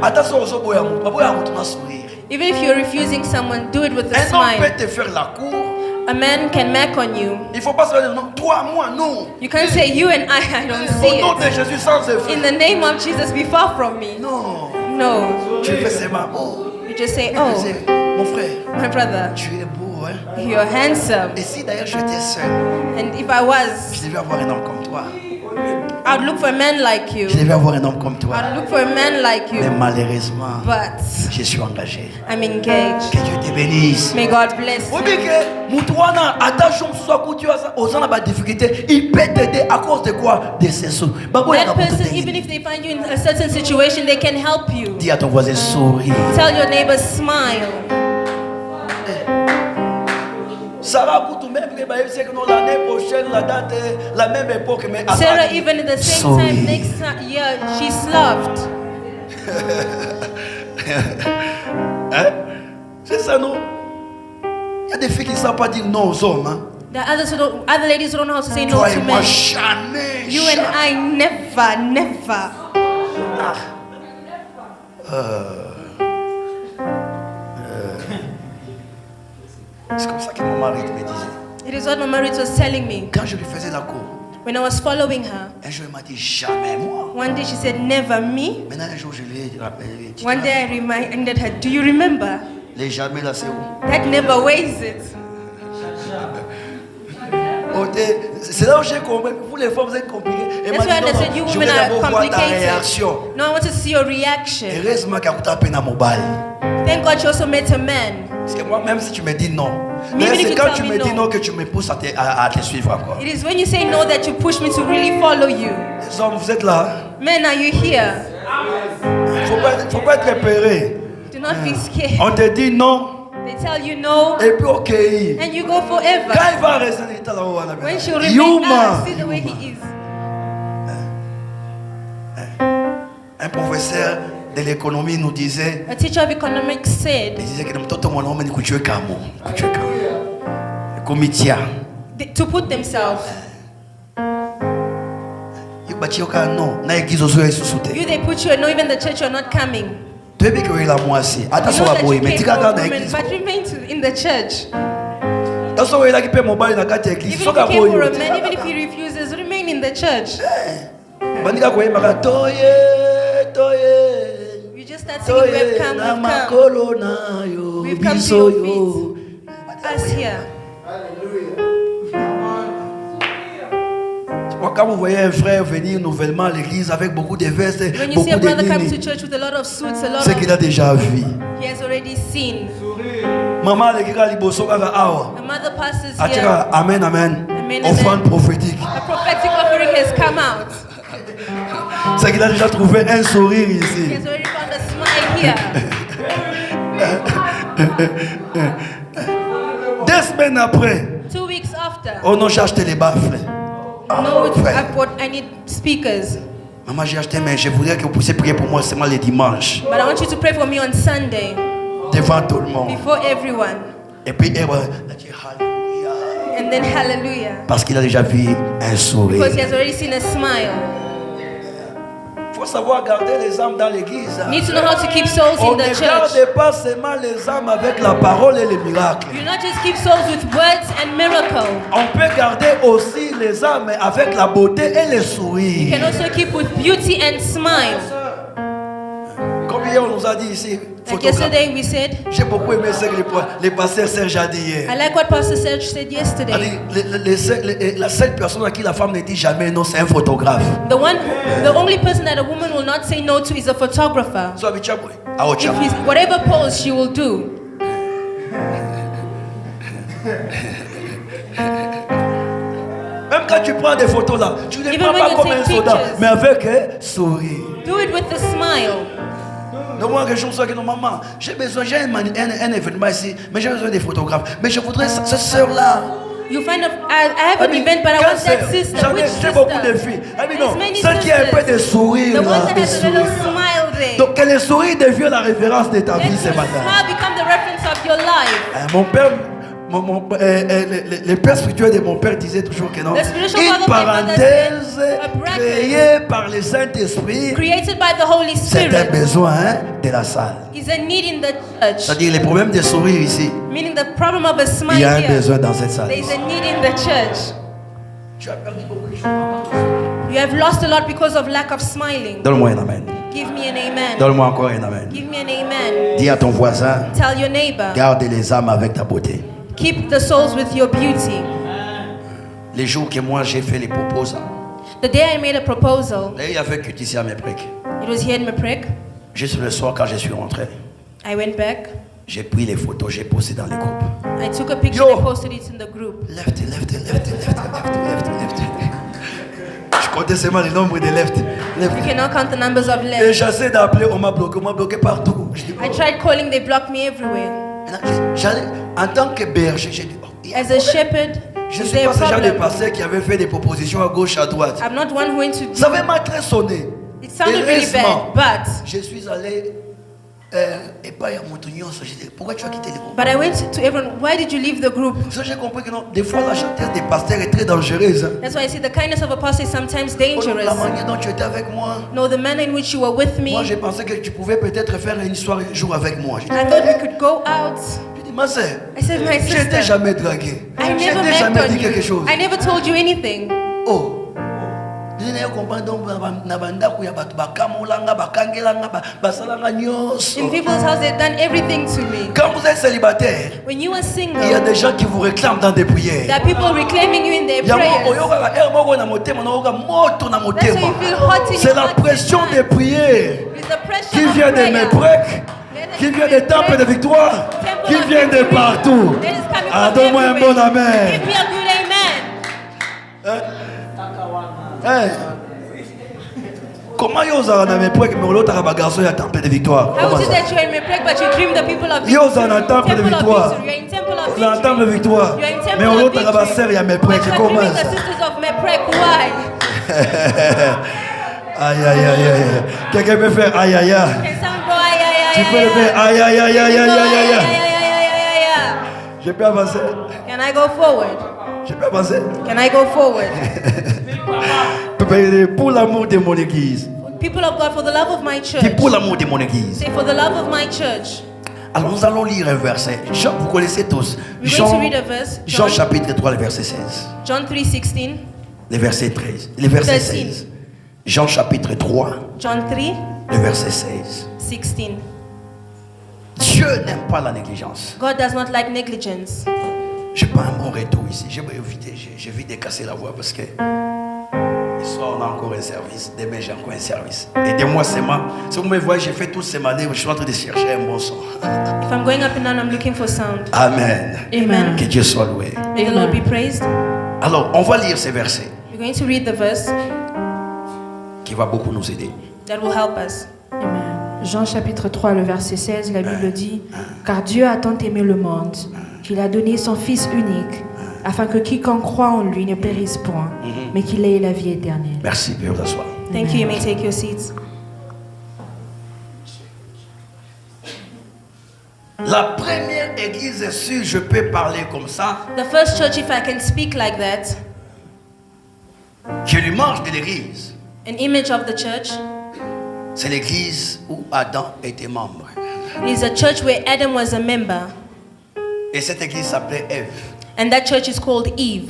Attention aux autres, on a sourire. Even if you're refusing someone, do it with a Un homme smile. peut te faire la cour. A man can mac on you. Il faut pas se dire non, toi, moi, non. You can't say you and I don't Au see nom it. de Jésus, sans effet. In the name of Jesus, be far from me. Non. No. Tu fais seulement. Oh. You just say, Tu oh, sais, mon frère, my brother, tu es beau, hein. you're handsome. Et si d'ailleurs j'étais seul, And if I was, je devais avoir un homme comme toi. I'd look for a man like you. Je devais avoir un homme comme toi. I'd look for a man like Mais you. malheureusement, But je suis engagé. I'm engaged. Que Dieu te bénisse. May God bless Oui, you. mais que Moutouana, attention, soit coutu aux gens à difficulté, il peut t'aider à cause de quoi? De ses sous. That person, even if they find you in a certain situation, they can help you. Dis à ton voisin, souris. Tell your neighbor, smile. Sarah Koutou, même que c'est que l'année prochaine, la date est la même époque, mais à Sarah, Paris. even at the same Sorry. time next year, she's loved. Hein? C'est ça, non? Il y a des filles qui ne savent pas dire non aux hommes. Hein? The other ladies don't know how to say no Toi et to moi, men. jamais. You and I never. C'est comme ça que mon mari me disait. It is what my marriage was telling me. Quand je lui faisais la cour, When I was following her, Un jour, elle m'a dit jamais moi. one day she said, never me. Maintenant, un jour, je lui ai rappelé. One day I reminded her, do you remember? Les jamais là, c'est où? That never weighs it. C'est là où j'ai compris. Vous les femmes, vous êtes compliquées. Elle m'a That's why I dit, understood you je women voulais are d'abord voir ta complicated. réaction. No, I want to see your reaction. Heureusement qu'elle a peine à mon bail. Thank God you also met a man. Parce que moi, même si tu me dis non, Even if c'est you quand tell tu me me dis no. non que tu me pousses à te suivre encore. It is when you say no that you push me to really follow you. Les hommes, vous êtes là. Men, are you here? Faut pas être épeuré. Do not be scared. On te dit non, They tell you no, et puis ok. and you go forever. Quand il va rester là-haut, When she remains, Yuma. see the way he is. Un professeur de l'économie nous disait, A teacher of economics said il disait que mtoto mwanaume ni kuchwe kamo, kumitia. to put themselves. Yubachiyoka no, na egizo zo esusute. You, they put you, no, even the church, you're not coming. Tuebi que la mwasi, ata You so know la that boy, you mais came tika for dans women, l'église. but remain in the church. Taso we la kipe mobile na kati église, Even so if you ka came for boy. a man, even if he refuses, remain in the church. Bandika ko yemaka toye. You just start singing, we've come, na we've come. makolo na yo, We've come to biso your yo. Us here. Quand vous voyez un frère venir nouvellement à l'église avec beaucoup de vestes, When you see a beaucoup de brother come to nini, church with a lot of suits, a lot c'est qu'il of, a déjà vu. he has already seen. Maman lekika liboso kaka awa. A mother passes here. Atika amen amen. Amen, Offrande prophétique. A prophetic offering has come out. C'est qu'il a déjà trouvé un sourire He ici. has already found a smile here. 2 semaines après, 2 weeks after, oh non, j'ai acheté les baffles. no, frère. I need speakers. Maman, j'ai acheté, mais je voudrais que vous puissiez prier pour moi seulement les dimanches. But I want you to pray for me on Sunday, Devant tout le monde. before everyone. Et puis, elle a dit Alléluia. And then hallelujah. Parce qu'il a déjà vu un sourire. Because he has already seen a smile. Il faut savoir garder les âmes dans l'église. You need to know how to keep souls On in the ne church. garde pas seulement les âmes avec la parole et les miracles. You not just keep souls with words and miracles. On peut garder aussi les âmes avec la beauté et les You sourires. can also keep with beauty and smile. Comme hier, on nous a dit ici, Like photographe. yesterday we said, J'ai beaucoup aimé ce que les pasteurs Serge a dit hier. I like what Pastor Serge said Il a yesterday. dit, la seule personne à qui la femme ne dit jamais non, c'est un photographe. The only person that a woman will not say no to is a photographer. So, Abichaboy, Aocha. If he's, whatever pose she will do. Même quand tu prends des photos là, tu ne les Even prends when pas you comme take un soldat, pictures. mais avec un sourire. Do it with a smile. Donc moi, que je me sois que non, maman, j'ai besoin, j'ai un événement ici, mais j'ai besoin des photographes. Mais je voudrais cette sœur-là. You find I have an event, but I want that sister. Which J'ai beaucoup de sister? filles. Ah, mais There's non, many celle qui a un peu de sisters. sourire The là, one that des has a little sourires. smile there. Donc que le sourire devient la référence de ta Let vie ce your matin. smile become the reference of your life. Mon père, le père spirituel de mon père disait toujours que non. The spiritual Une father of my mother parenthèse said, a bracket créée par le Saint-Esprit, created by the Holy c'est un Spirit besoin de la salle. is a need in the church. C'est-à-dire les problèmes de sourire ici, Meaning the problem of a smile il y a un here. besoin dans cette salle. There is a need in the church. Tu as perdu beaucoup de choses. You have lost a lot because of lack of smiling. Donne-moi un amen. Give me an amen. Donne-moi encore un amen. Give me an amen. Dis à ton voisin, Tell your neighbor. garde les âmes avec ta beauté. Keep the souls with your beauty. Les jours que moi j'ai fait les propositions, The day I made a proposal, il y avait que ici à mes briques. it was here in Maprick. Juste le soir quand je suis rentré, I went back. j'ai pris les photos, j'ai posté dans les groupes. I took a picture Yo. and posted it in the group. Left. Je comptais seulement le nombre de left. You cannot count the numbers of Et left. j'essaie d'appeler, on m'a bloqué partout. Je dis, I tried calling, they blocked me everywhere. j'allais, en tant que berger, j'ai dit, oh, As a shepherd, je is ne suis there pas a ce genre de problem? pasteur qui avait fait des propositions à gauche, à droite. I'm not one who went to. Ça avait mal très sonné. It sounded really Heureusement, bad, je suis allé et pas à Montagnon. J'ai dit, pourquoi tu as quitté le groupe? but I went to everyone. Why did you leave the group? Parce que j'ai compris que non, des fois la gentillesse des pasteurs est très dangereuse. Hein. That's why I say the kindness of a pastor is sometimes Oh, non, dangerous. la manière dont tu étais avec moi. No, the manner in which you were with me. Moi, j'ai pensé que tu pouvais peut-être faire une histoire un jour avec moi. J'ai dit, I thought we could go out. ma soeur, I said, my je t'ai sister, jamais dragué. I Je never t'ai jamais meant dit on quelque you. chose. I never told you anything. Oh, In people's house, they've done everything to me. Quand vous êtes célibataire, When you are single, il y a des gens qui vous réclament dans des prières. there are people reclaiming you in their prayers. That's why you feel hot in C'est your la heart. pression des prières It's the pressure qui of vient de mes prayer. breaks, qui vient des temples de victoire, Temple qui of vient de victory. partout. That is coming Ah, from donne-moi un everywhere. bon amen. Give me a good amen. Hey. Comment vous avez mes breaks, mais l'autre a garçon à temple de victoire? How is it that you are in Meprek but you dream the people of Yo, victory? vous avez un temple de Temple of victoire. victory. You're in temple of Vous avez un temple de victory. victoire. You're in temple Mais of l'autre a victory. servi à mes But breaks. you're Comment dreaming ça? the sisters of Meprek. Why? Aïe, aïe, aïe, aïe. Quelqu'un peut faire aïe, aïe, aïe. Can someone go ay ay ay Tu peux le ay faire aïe, aïe, aïe, aïe, aïe, ay? Go, aïe, ay, aïe, ay, aïe. ay, ay, ay. Je peux avancer. Can I go forward? Je peux avancer. Can I go forward? Pour l'amour de mon église. People of God, for the love of my Dis church. pour l'amour de mon église. Say, for the love of my church. Alors nous allons lire un verset. Jean, vous connaissez tous. We're going to read a verse. Jean John, chapitre 3, le verset 16. John 3:16. Le verset 13. Le verset 13. 16. Jean chapitre 3, John 3, le verset 16. 16. Dieu n'aime pas la négligence. God does not like negligence. Je n'ai pas un bon retour ici. Je vais éviter. J'ai vite de casser la voix parce que ce soir on a encore un service. Demain j'ai encore un service. Aidez-moi seulement. Si vous me voyez, j'ai fait tout ce matin. Je suis en train de chercher un bon son. If I'm going up and down, I'm looking for sound. Amen. Amen. Que Dieu soit loué. May the Lord be praised. Alors, on va lire ces versets We're going to read the verse qui va beaucoup nous aider. that will help us. Amen. Jean chapitre 3, le verset 16, la Bible dit « Car Dieu a tant aimé le monde, qu'il a donné son Fils unique, afin que quiconque croit en lui ne périsse point, mais qu'il ait la vie éternelle. » Merci, Père, d'asseoir. Thank you. You may take your seats. La première église, si je peux parler comme ça, The first church, if I can speak like that, qui est l'image de l'église, an image of the church, c'est l'église où Adam était membre. is a church where Adam was a member. Et cette église s'appelait Ève. And that church is called Eve.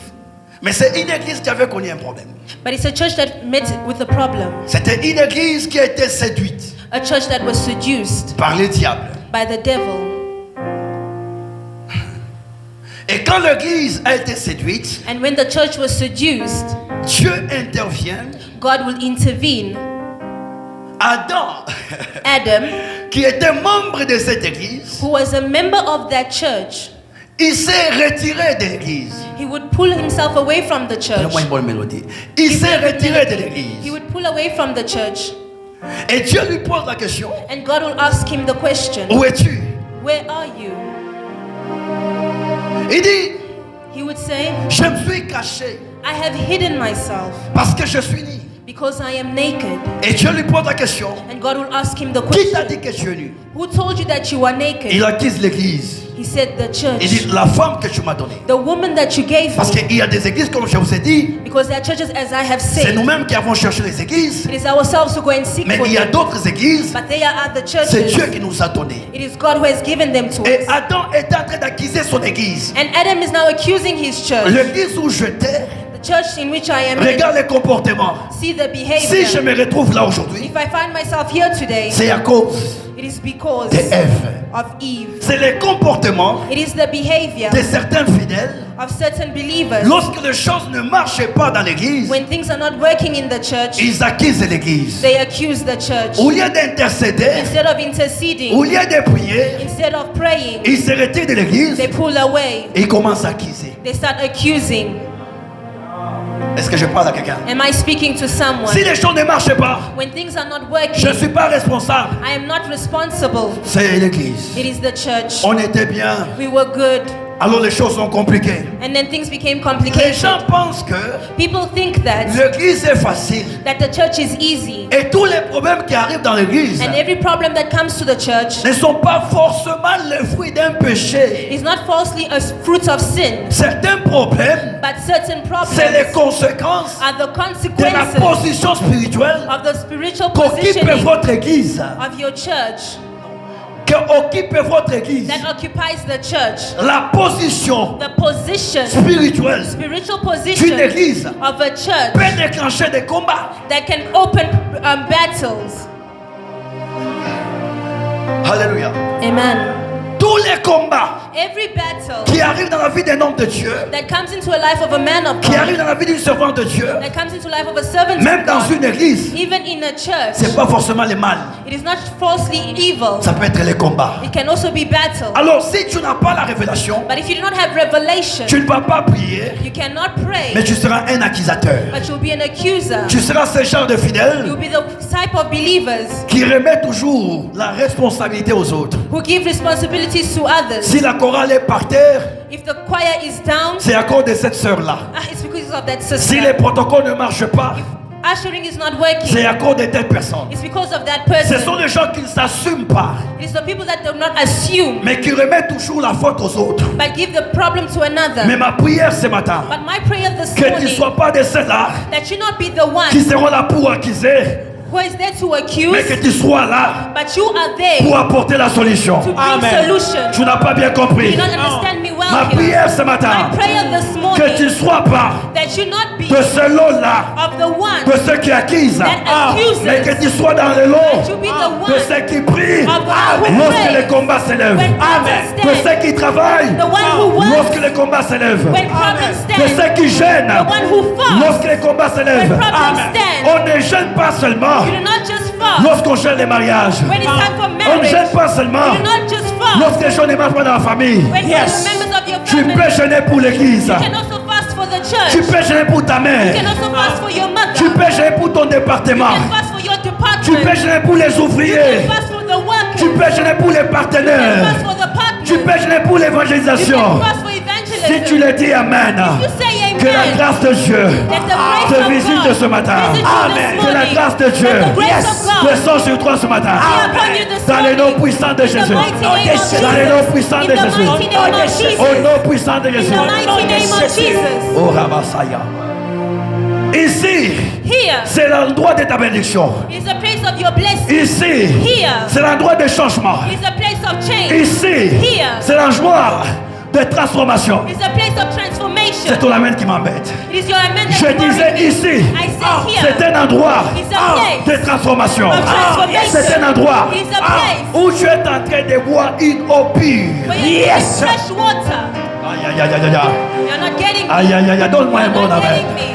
Mais c'est une église qui avait connu un problème. But it's a church that met with a problem. C'était une église qui a été séduite A church that was seduced par le diable. by the devil. Et quand l'église a été séduite, And when the church was seduced, Dieu intervient. God will intervene. Adam, Adam, qui était membre de cette église, who was a member of that church, il s'est retiré de l'église. he would pull himself away from the church. Donne-moi une bonne mélodie. Il s'est retiré de l'église. He would pull away from the church. Et Dieu lui pose la question, And God will ask him the question, où es-tu? where are you? Il dit, He would say, je me suis caché I have hidden myself parce que je suis nu. because I am naked. Et Dieu lui pose la question, And God will ask him the qui t'a dit question, que tu es nu? who told you that you are naked? Il accuse l'église. He said, the Il dit, church. la femme que tu m'as donnée. The woman that you gave Parce me. qu'il y a des églises, comme je vous ai dit, Because there are churches, as I have c'est said, nous-mêmes qui avons cherché les églises. it is ourselves who go and seek Mais for il y a them. d'autres églises, But they are other c'est Dieu churches. qui nous a donné. It is God who has given them to Et us. Adam est en train d'accuser son église. And Adam is now accusing his church. L'église où j'étais, The church in which I am in. regarde les comportements. See the Si je behavior. me retrouve là aujourd'hui, If I find myself here today, c'est à cause it is because de Ève. of Eve. C'est les comportements It is the behavior de certains fidèles. of certain believers. Lorsque les choses ne marchent pas dans l'église, When things are not working in the church, ils accusent l'église. they accuse the church. Au lieu d'intercéder, Instead of interceding, au lieu de prier, instead of praying, ils se retirent de l'église they pull away. et ils commencent à accuser. They start accusing. Est-ce que je parle à quelqu'un? Am I speaking to someone? Si les choses ne marchent pas, When things are not je working, ne suis pas responsable. I am not responsible. C'est l'église. It is the church. On était bien, We were good. alors les choses sont compliquées. And then things became Les complicated. gens pensent que People think that l'église est facile. the church is easy. Et tous les problèmes qui arrivent dans l'église And every problem that comes to the church ne sont pas forcément le fruit d'un péché. is not falsely a fruit of sin, Certains problèmes, but certain c'est les problems conséquences are the de la consequences position spirituelle of the spiritual qu'occupe positioning votre église. of your church. qui occupe votre église, that occupies the church, la position the position, spirituelle spiritual d'une position église of a church peut déclencher des combats. that can open battles. Alléluia. Amen. Tous les combats Every battle qui arrivent dans la vie d'un homme de Dieu, that comes into a life of a man of qui God, arrivent dans la vie d'une servante de Dieu, that comes into the life of a servant même of dans God, une église, even in a church, c'est pas forcément le mal. it is not falsely evil. Ça peut être les combats. It can also be battle. Alors, si tu n'as pas la révélation, But if you do not have revelation, tu ne vas pas prier, you cannot pray, mais tu seras un accusateur. but you'll be an accuser. Tu seras ce genre de fidèle You'll be the type of believers qui remet toujours la responsabilité aux autres. who give responsibilities to others. Si la chorale est par terre, If the choir is down, c'est à cause de cette sœur-là. it's because of that Si sister. les protocoles ne marchent pas, Ushering is not working. c'est à cause de telle personne. It's because of that Ce sont person. les gens qui ne s'assument pas, It's the people that do not assume, mais qui remettent toujours la faute aux autres. but give the problem to another. Mais ma prière ce matin, But my prayer this que tu ne morning, sois pas de ceux-là that you not be the qui one seront là pour accuser, who is there to mais que accuse, tu sois là but you are there pour apporter la solution. to bring Amen. solution. Tu n'as pas bien You compris. do not understand me well Ma here. prière ce matin, My prayer this que tu ne morning, sois pas that you not be de ce lot-là, of the one de ceux qui accusent, that mais que accuses, tu sois dans le that lot you be the de one ceux qui prient of the one who lorsque les prays, combats s'élèvent, when problems de stand, ceux qui travaillent the one who lorsque works, les combats s'élèvent, when problems de stand, ceux qui gênent the one who lorsque falls, les combats when s'élèvent. problems stand. On ne gêne pas seulement You do not just fall lorsqu'on gêne les mariages. when it's time for On ne marriage. gêne pas seulement You do not just fall lorsque les gens ne marchent pas dans la famille. when Yes. the members of your Tu family. peux gêner pour l'église. You can also fast for the Tu church. peux gêner pour ta You mère. can also fast for your mother. Tu peux gêner pour ton département. You can fast for your Tu department. peux gêner pour les You ouvriers. can fast for the workers. Tu peux gêner pour les You can partenaires. fast for the Tu partners. peux gêner pour You l'évangélisation. can fast for Si tu evangelism. le dis, Amen. You say Que la amen. grâce de Dieu That the grace te of visite God ce matin. visit you this Que la morning. grâce de Dieu That the grace of God descend sur toi ce matin. be upon you this Dans le nom morning. puissant de In the Jésus. mighty name of Dans le nom puissant Jesus. de In the Jésus. mighty name of Jesus. Au nom puissant de In Jésus. the mighty name of Jesus. Oh Ramasaya. Ici, Here c'est l'endroit de ta bénédiction. is a place of your blessing. Ici, Here c'est l'endroit de changement. is a place of change. Ici, Here c'est l'endroit de transformation. is a place of C'est transformation. ton amen qui m'embête. It is your amen that Je worries disais me. ici, I said here c'est un endroit is a place de transformation. of transformation. C'est un endroit It is a place où tu es en train de boire une eau pure. where you get fresh water. Aïe, aïe, aïe, aïe, aïe. You're not getting me. Aïe, aïe, aïe, donne-moi un You're bon not amen. getting me.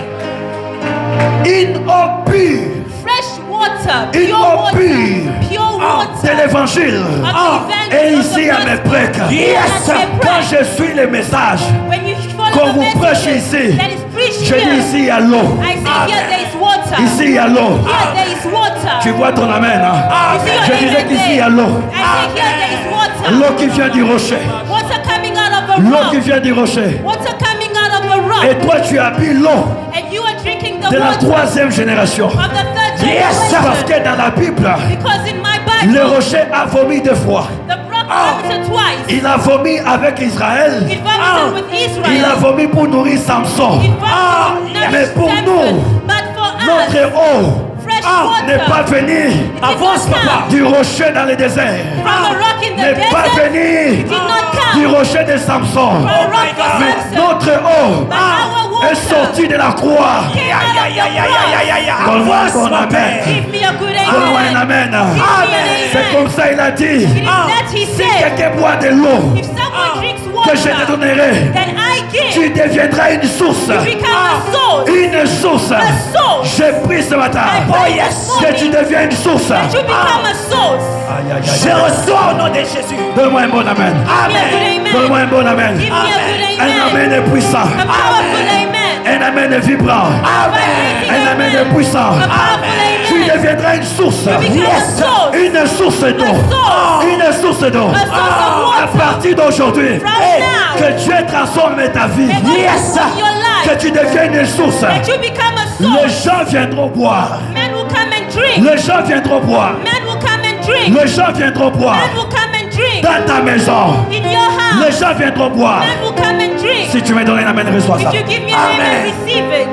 Une eau pure Fresh water, Une pure eau water, pure. pure de water. l'évangile. Of the Et evangel, of ici the à mes gospel. prêtres, Yes. quand je suis le message When you follow qu'on the vous prêche messages ici, that is preached je dis here, ici il y a l'eau. I say here there is water. Ici il y a l'eau. Here there is water. Tu vois ton amen, hein? You see your Je disais amen qu'ici il y a there. l'eau. I say here there is water. L'eau qui vient du rocher. Water coming out of the L'eau qui rock. vient du rocher. Water coming out of the rock. Et toi tu as bu l'eau And you are drinking the de la water troisième génération. of the third Parce generation. que dans la Bible, Because in my le Bible, rocher a vomi deux fois. the rock vomited twice. Il a vomi avec Israël. It vomited with Il a Israel. vomi pour nourrir Samson. It vomited Mais pour nous, but for us, notre eau fresh n'est pas water. venue It did not come du rocher dans le désert. from the rock in the N'est pas desert. venue It did not du come rocher de Samson. from the rock of Mais Samson. notre eau But our water est sortie de la croix. came out of the cross. Donne-moi ton amen. Give me a good Donne-moi un amen. amen. Give me an C'est amen. comme ça il a dit. It is that he Si said, quelqu'un boit de l'eau if someone drinks que je te water donnerai, that I tu give, deviendras une source. you become a source. Une source. source. J'ai pris ce matin. I pray this Que morning tu deviens une source. that you become a source. Aïe, aïe, Je aïe. reçois au nom de Jésus. Donne-moi un bon amen. Give me a good amen. Donne-moi un bon amen. Give me a good Un amen. amen puissant. A powerful amen. Un amen vibrant. Vibrating Un amen amen. puissant. A powerful Tu amen. deviendras une source. You become a source. Une source d'eau. source. Une source d'eau. A source of À water. partir d'aujourd'hui, From now. que Dieu transforme ta vie. And God transform your Que life. tu deviennes une source. That you become a Les source. gens viendront boire. Men will come and drink. Les gens viendront boire. Men will come and drink. Les gens viendront boire. Men will come and drink. Dans ta maison. In your Les house. gens viendront boire. Men will come and drink. Si tu me donnes un amen, reçois ça. If you give me an amen, receive it.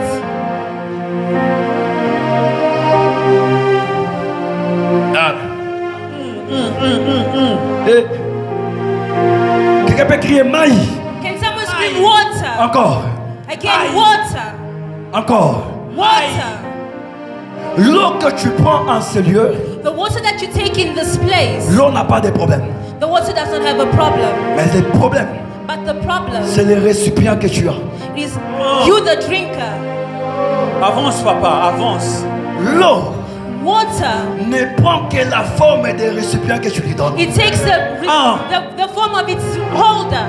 crier maï? Can someone scream water? Encore. Again, water. Encore. Water. L'eau que tu prends en ce lieu, The water that you take in this place, l'eau n'a pas de problème. the water does not have a problem. Mais le problème, But the problem c'est le récipient que tu as. is you, the drinker. Avance, papa, avance. L'eau Water, ne prend que la forme des récipients que tu lui donnes. it takes the form of its holder.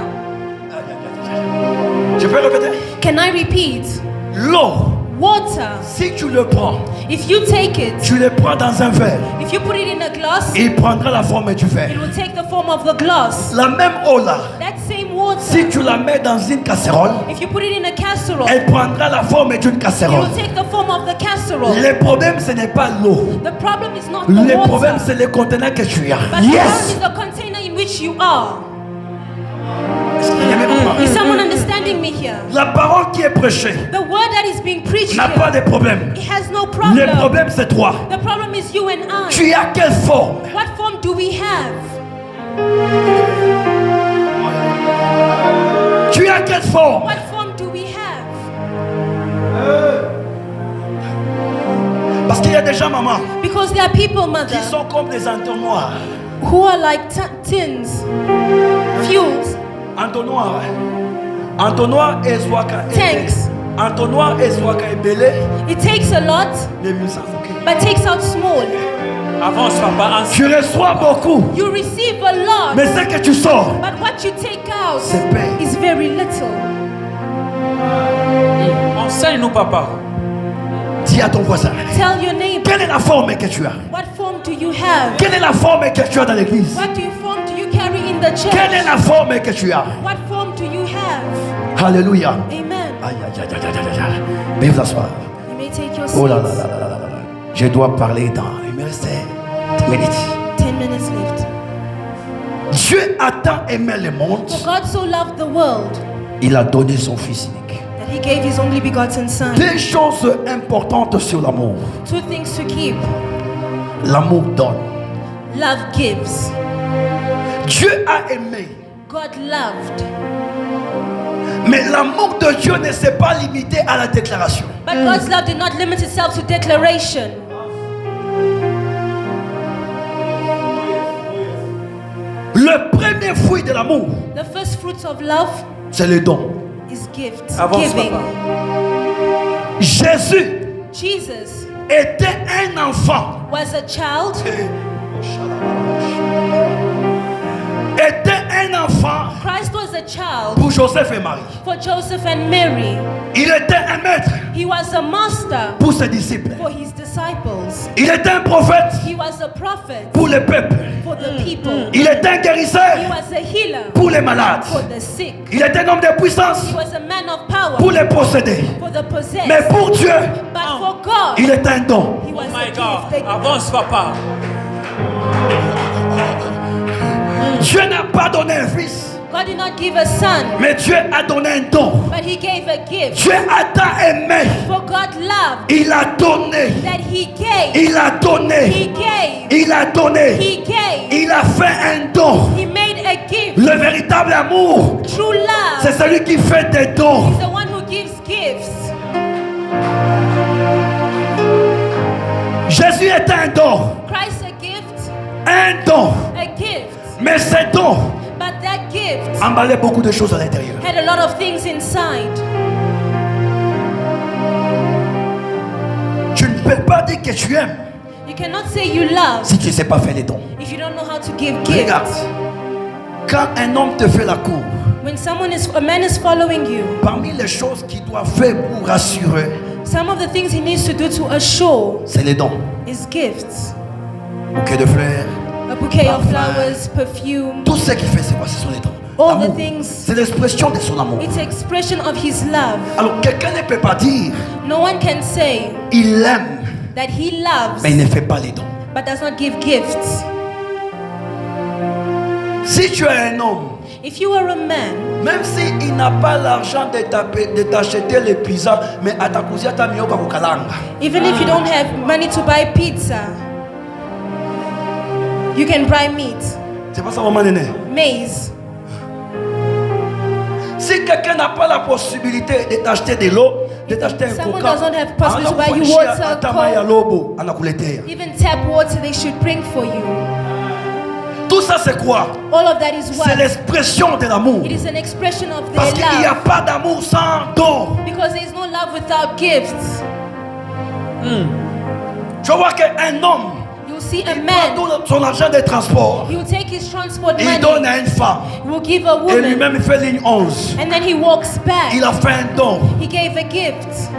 Je peux répéter? Can I repeat? L'eau, Water, si tu le prends, if you take it, tu le prends dans un verre, if you put it in a glass, il prendra la forme du verre. it will take the form of the glass. La même eau là, That same water, si tu la mets dans une casserole, if you put it in a casserole, elle prendra la forme d'une it casserole. will take the form of the casserole. Le problème, ce n'est pas l'eau. The problem is not Le the problème, water, c'est le contenant que tu as. but the problem is the container in which you are. Is someone understanding me here? La parole qui est prêchée The word that is being preached n'a pas here, de problème. it has no Le problem. problème, c'est toi. The problem is you and I. Tu as quelle forme? What form do we have? Tu as quelle forme? What form do we have? Parce qu'il y a des gens, maman, Because there are people, mother, qui sont comme des entonnoirs. who are like tins, fuels, Entonnoir. Entonnoir et Zwaka. tanks. Entonnoir et Zwaka et Belé. It takes a lot, Les musiciens, ok. but takes out small. Avance, papa. Avance. Tu reçois beaucoup, You receive a lot, mais ce que tu sors, but what you take out c'est peu. is very little. Enseigne-nous, papa. Dis à ton voisin, Tell your neighbor, quelle est la forme que tu as? what form do you have? Quelle est la forme que tu as dans l'église? What form do you carry in the church? Quelle est la forme que tu as? What form do you have? Alléluia. Amen. Aïe, aïe, aïe, aïe, aïe, aïe. Veuillez vous asseoir. You may take your Oh là là seats. là là là là là. Je dois parler dans. Il me restait 10 minutes. 10 minutes left. Dieu a tant aimé le monde, For God so loved the world il a donné son Fils unique. that he gave his only begotten Son. Deux choses importantes sur l'amour. Two things to keep. L'amour donne. Love gives. Dieu a aimé. God loved. Mais l'amour de Dieu ne s'est pas limité à la déclaration. But God's love did not limit itself to declaration. Le premier fruit de l'amour, The first fruits of love c'est le don. is gifts. Avance, Giving. papa. Jésus Jesus était un enfant. was a child. Était un enfant Christ was a child pour Joseph et Marie. for Joseph and Mary. Il était un maître He was a master pour ses disciples. for his disciples. Il était un prophète He was a prophet pour les peuples. for the people. Il était un He guérisseur was a healer pour les malades. for the sick. Il était un homme de puissance He was a man of power pour les posséder. for the possessed. Mais pour Dieu, But for God, il est un don. he Oh was my a God. gift. Avance, papa. Dieu n'a pas donné un fils, God did not give a son, mais Dieu a donné un don. but he gave a gift. Dieu a tant aimé, For God loved il a donné, that he gave. il a He donné, gave. il a donné, He gave. il a fait un don. He made a gift. Le véritable amour, True c'est love celui qui fait des dons. is the one who gives gifts. Jésus est un don, Christ a gift, un don. a gift. Mais ces dons But that gift emballaient beaucoup de choses à l'intérieur. had a lot of things inside. Tu ne peux pas dire que tu aimes You cannot say you love si tu ne sais pas faire les dons. if you don't know how to give Regarde, gifts. quand un homme te fait la cour, When a man is following you, parmi les choses qu'il doit faire pour rassurer, some of the things he needs to do to assure c'est les dons. is gifts. Bouquet de fleurs, A bouquet of Parfum. flowers, perfume. tout ce qu'il fait, c'est quoi? Ce sont les dons. All the L'amour, things. c'est l'expression de son amour. It's expression of his love. Alors quelqu'un ne peut pas dire, No one can say il aime, that he loves mais il ne fait pas les dons. but does not give gifts. Si tu es un homme, If you are a man, même s'il n'a pas l'argent de t'acheter les pizzas, mais à ta cousine, tu as mis au kakukalanga. even if you don't have money to buy pizza, you can buy meat, C'est pas ça, maman néné. maize. Si quelqu'un n'a pas la possibilité de t'acheter de l'eau, de t'acheter un Someone coca, doesn't have possibility to buy you water, Tout even tap water, they should bring for you. ça c'est quoi? All of that is C'est what? l'expression de l'amour. It is an expression of Parce their qu'il n'y a love. pas d'amour sans don. Because there is no love without gifts. Tu vas voir qu'un homme, You'll see a il man, prend tout son argent de transport, he will take his transport il donne money, à une femme, he will give a et woman, lui-même il fait ligne 11. and then he walks back. Il a fait un don. He gave a gift.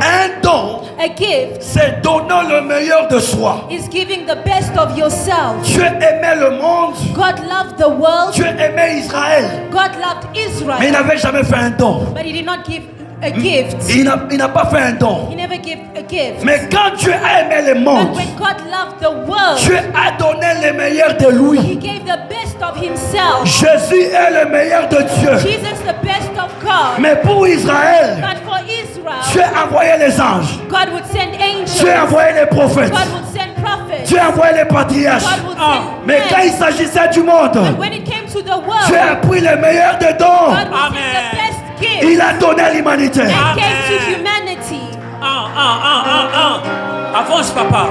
Un don, A gift c'est donner le meilleur de soi. is giving the best of yourself. Dieu aimait le monde, God loved the world. Dieu aimait Israël, God loved mais il Israel. n'avait jamais fait un don. But he did not give a gift. Il n'a pas fait un don. He never gave a gift. Mais quand Dieu a aimé le But monde, when God loved the world, Dieu a donné le meilleur de he lui. gave the best of himself. Jésus est le meilleur de Dieu. Jesus the best of God. Mais pour Israël, But for Israel, Dieu a envoyé les anges. God would send angels. Dieu a envoyé les prophètes. God would send prophets. Dieu a envoyé les patriarches. God would send Mais quand men. il s'agissait du monde, But when it came to the world, Dieu a pris le meilleur de God dons. would send the best gift Il a donné à l'humanité. and gave to humanity. Avance, papa.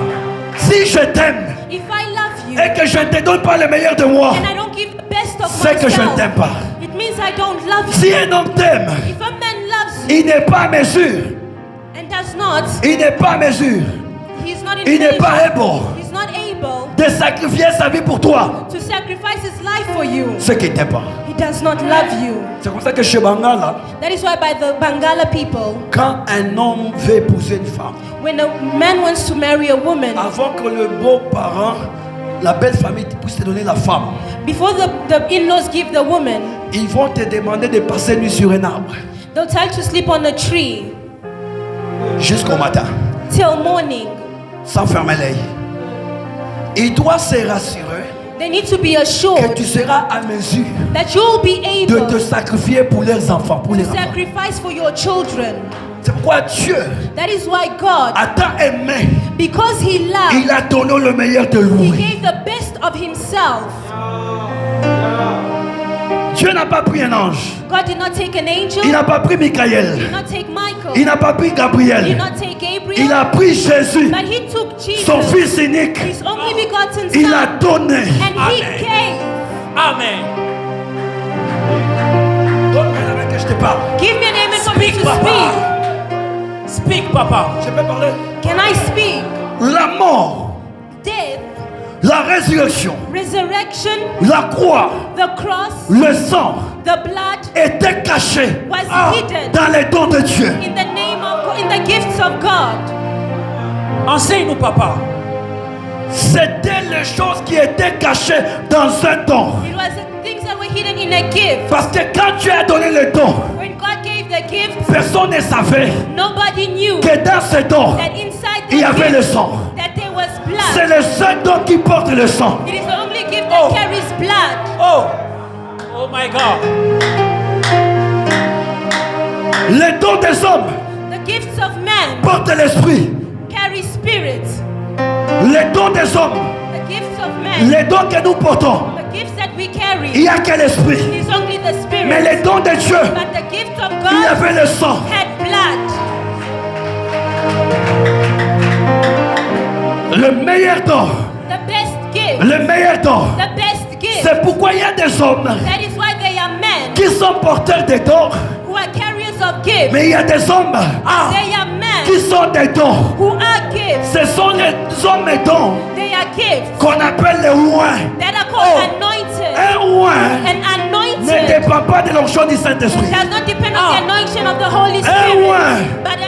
Si je t'aime If I love you et que je ne te donne pas le meilleur de moi, and I don't give the best of c'est que je ne t'aime myself, pas. it means I don't love Si you. un homme t'aime, If a man loves you il n'est pas à mesure. and does not, Il n'est pas à mesure he's not in Il n'est pas favor. able He's not able de sacrifier sa vie pour toi. to sacrifice his life for you. C'est qu'il ne t'aime pas. He does not love you. C'est comme ça que chez Bangala, That is why by the Bangala people, quand un homme veut épouser une femme, when a man wants to marry a woman, avant que le beau-parent, la belle famille puisse te donner la femme, before the in-laws give the woman, ils vont te demander de passer nuit sur un arbre they'll tell you to sleep on a tree jusqu'au matin, till morning. sans fermer l'œil. Il doit se rassurer They need to be que assured tu seras à mesure that you'll be de able te sacrifier pour leurs enfants, pour les to enfants. sacrifice for your children. C'est pourquoi Dieu That is why God, a tant aimé, because He loved, il a donné le meilleur de He lui. gave the best of Himself. Dieu n'a pas pris un ange, God did not take an angel, il n'a pas pris He Michael, did not take Michael, il n'a pas pris He did Gabriel, not take Gabriel, il a pris Jésus, but He took Jesus, son fils unique, His only begotten il a Son, donné. and He Amen. gave. Amen. Donne-moi la main que je te parle. Give me a name and for me Speak, to papa. speak. Speak, papa. Je peux parler. Can I speak? La mort, Death, la résurrection, resurrection, la croix, the cross, le sang the blood, étaient cachés was hidden dans les dons de Dieu. in the name of God, in the gifts of God. Enseigne-nous, papa. C'était les choses qui étaient cachées dans un don. It was things that were hidden in a gift. Parce que quand Dieu a donné le don, When God gave the gift, personne ne savait nobody knew que dans ce don, that inside the il y avait le gift sang. that there was C'est blood. le seul don qui porte le sang. It is the only gift that Oh. carries blood. Oh. Oh my God. Les dons des hommes The gifts of man portent l'esprit. carry spirit. Les dons des hommes, The gifts of man, les dons que nous portons, the gifts that we il carry, n'y a que l'esprit. is only the Mais spirit. les dons de Dieu, But the gift of il y God avait le sang. had blood. Le meilleur don, The best gift. le meilleur don. The best gift. C'est pourquoi il y a des hommes That is why they are men qui sont porteurs des dons, who are carriers of gifts. mais il y a des hommes They are qui men sont des dons. who are gifts. Ce sont les hommes et dons They are gifts qu'on appelle les rois. that are called anointed. Un roi And ne anointed dépend pas de l'onction du Saint-Esprit. does not depend on the anointing of the Holy Un Spirit. roi But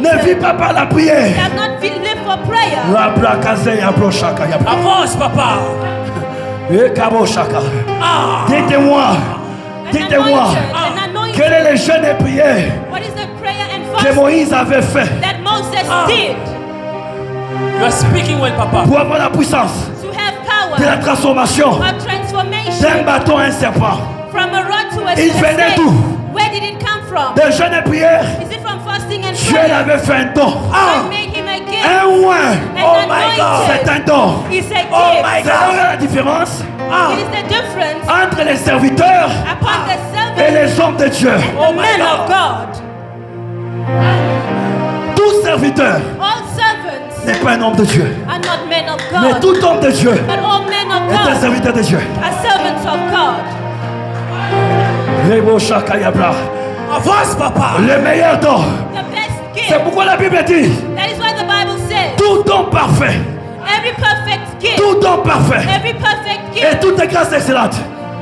ne vit anointed pas par la prière. does not live for prayer. La blakase ya broshaka ya bra- Avance, papa. Eh, kaboshaka. Ah. Dites-moi, An dites-moi, anointed, an anointed. quel est le jeûne et prière What is the prayer and que fasting Moïse avait fait that Moses did You are speaking well, papa. pour avoir la puissance to have de la power transformation of d'un transformation bâton à un serpent? from a rod to a Il venait snake? d'où? Where did it come from? De jeûne et prière, Is it from fasting and Dieu prayer? avait fait un don. God made him a gift. Un roi, An Oh my God. c'est anointed un don. is a gift. Oh my C'est là où il y a la différence It is the difference entre les serviteurs upon the et servant les hommes de Dieu. and the man of God. Tout serviteur All servants n'est pas un homme de Dieu. are not men of Mais God, tout homme de Dieu but all men of est un God serviteur de Dieu. are servants of God. Rebo Shakayabla. Avance, papa. Le meilleur don. The best C'est gift. pourquoi la Bible dit That is what the Bible says. tout don parfait, Every perfect gift, tout don parfait every perfect et gift toute grâce excellente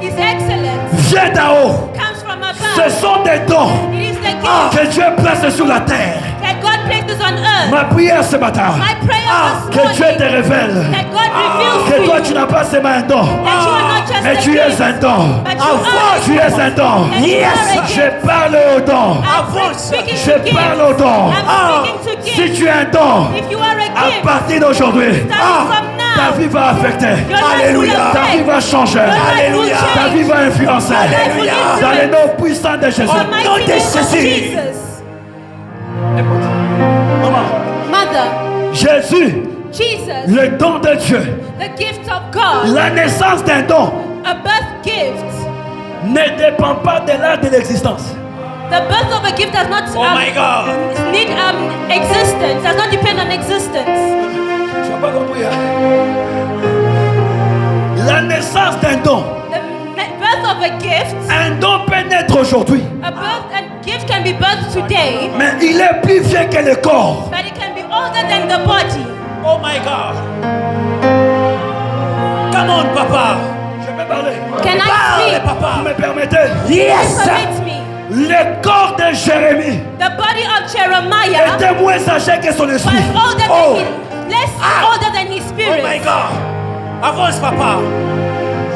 is excellent, vient d'en haut. comes from Ce above. sont des dons It is the gift que Dieu place sur la terre. that God places on earth. Ma prière ce matin, My prayer this que Dieu te morning, révèle that God reveals que to toi you tu n'as pas seulement un don, that you are not just mais a tu es gift, un don. but you are a Tu es un don. and you are a Je gift. parle au don. I'm speaking Je to gifts. parle au don. I'm speaking to Si gifts. tu es un don, If you are a à gift, partir d'aujourd'hui, starting from ta now, vie va affecter. your life will Ta vie affect. va changer. Your life will Alléluia. Ta vie change. va influencer. Alléluia. Dans les noms puissants de Jésus. The mighty nom de name of Jésus. Jesus. Maman, Mother, Jésus, Jesus, le don de Dieu, the gift of God, la naissance d'un don a birth gift. ne dépend pas de l'art de l'existence. The birth of a gift does not Oh my God. need existence, does not depend on existence. Tu n'as pas compris, hein? La naissance d'un don. The birth of a gift, Un don peut naître aujourd'hui, a gift can be birthed today, mais il est plus vieux que le corps. but it can be older than the body. Oh my God. Come on, papa. Je vais parler. Can I Parle, speak? Vous papa. me permettez? Yes. Permit me. Le corps de Jérémie The body of Jeremiah était moins âgé que son was esprit. older Oh. than less older than his Oh spirit. my God. Avance, papa.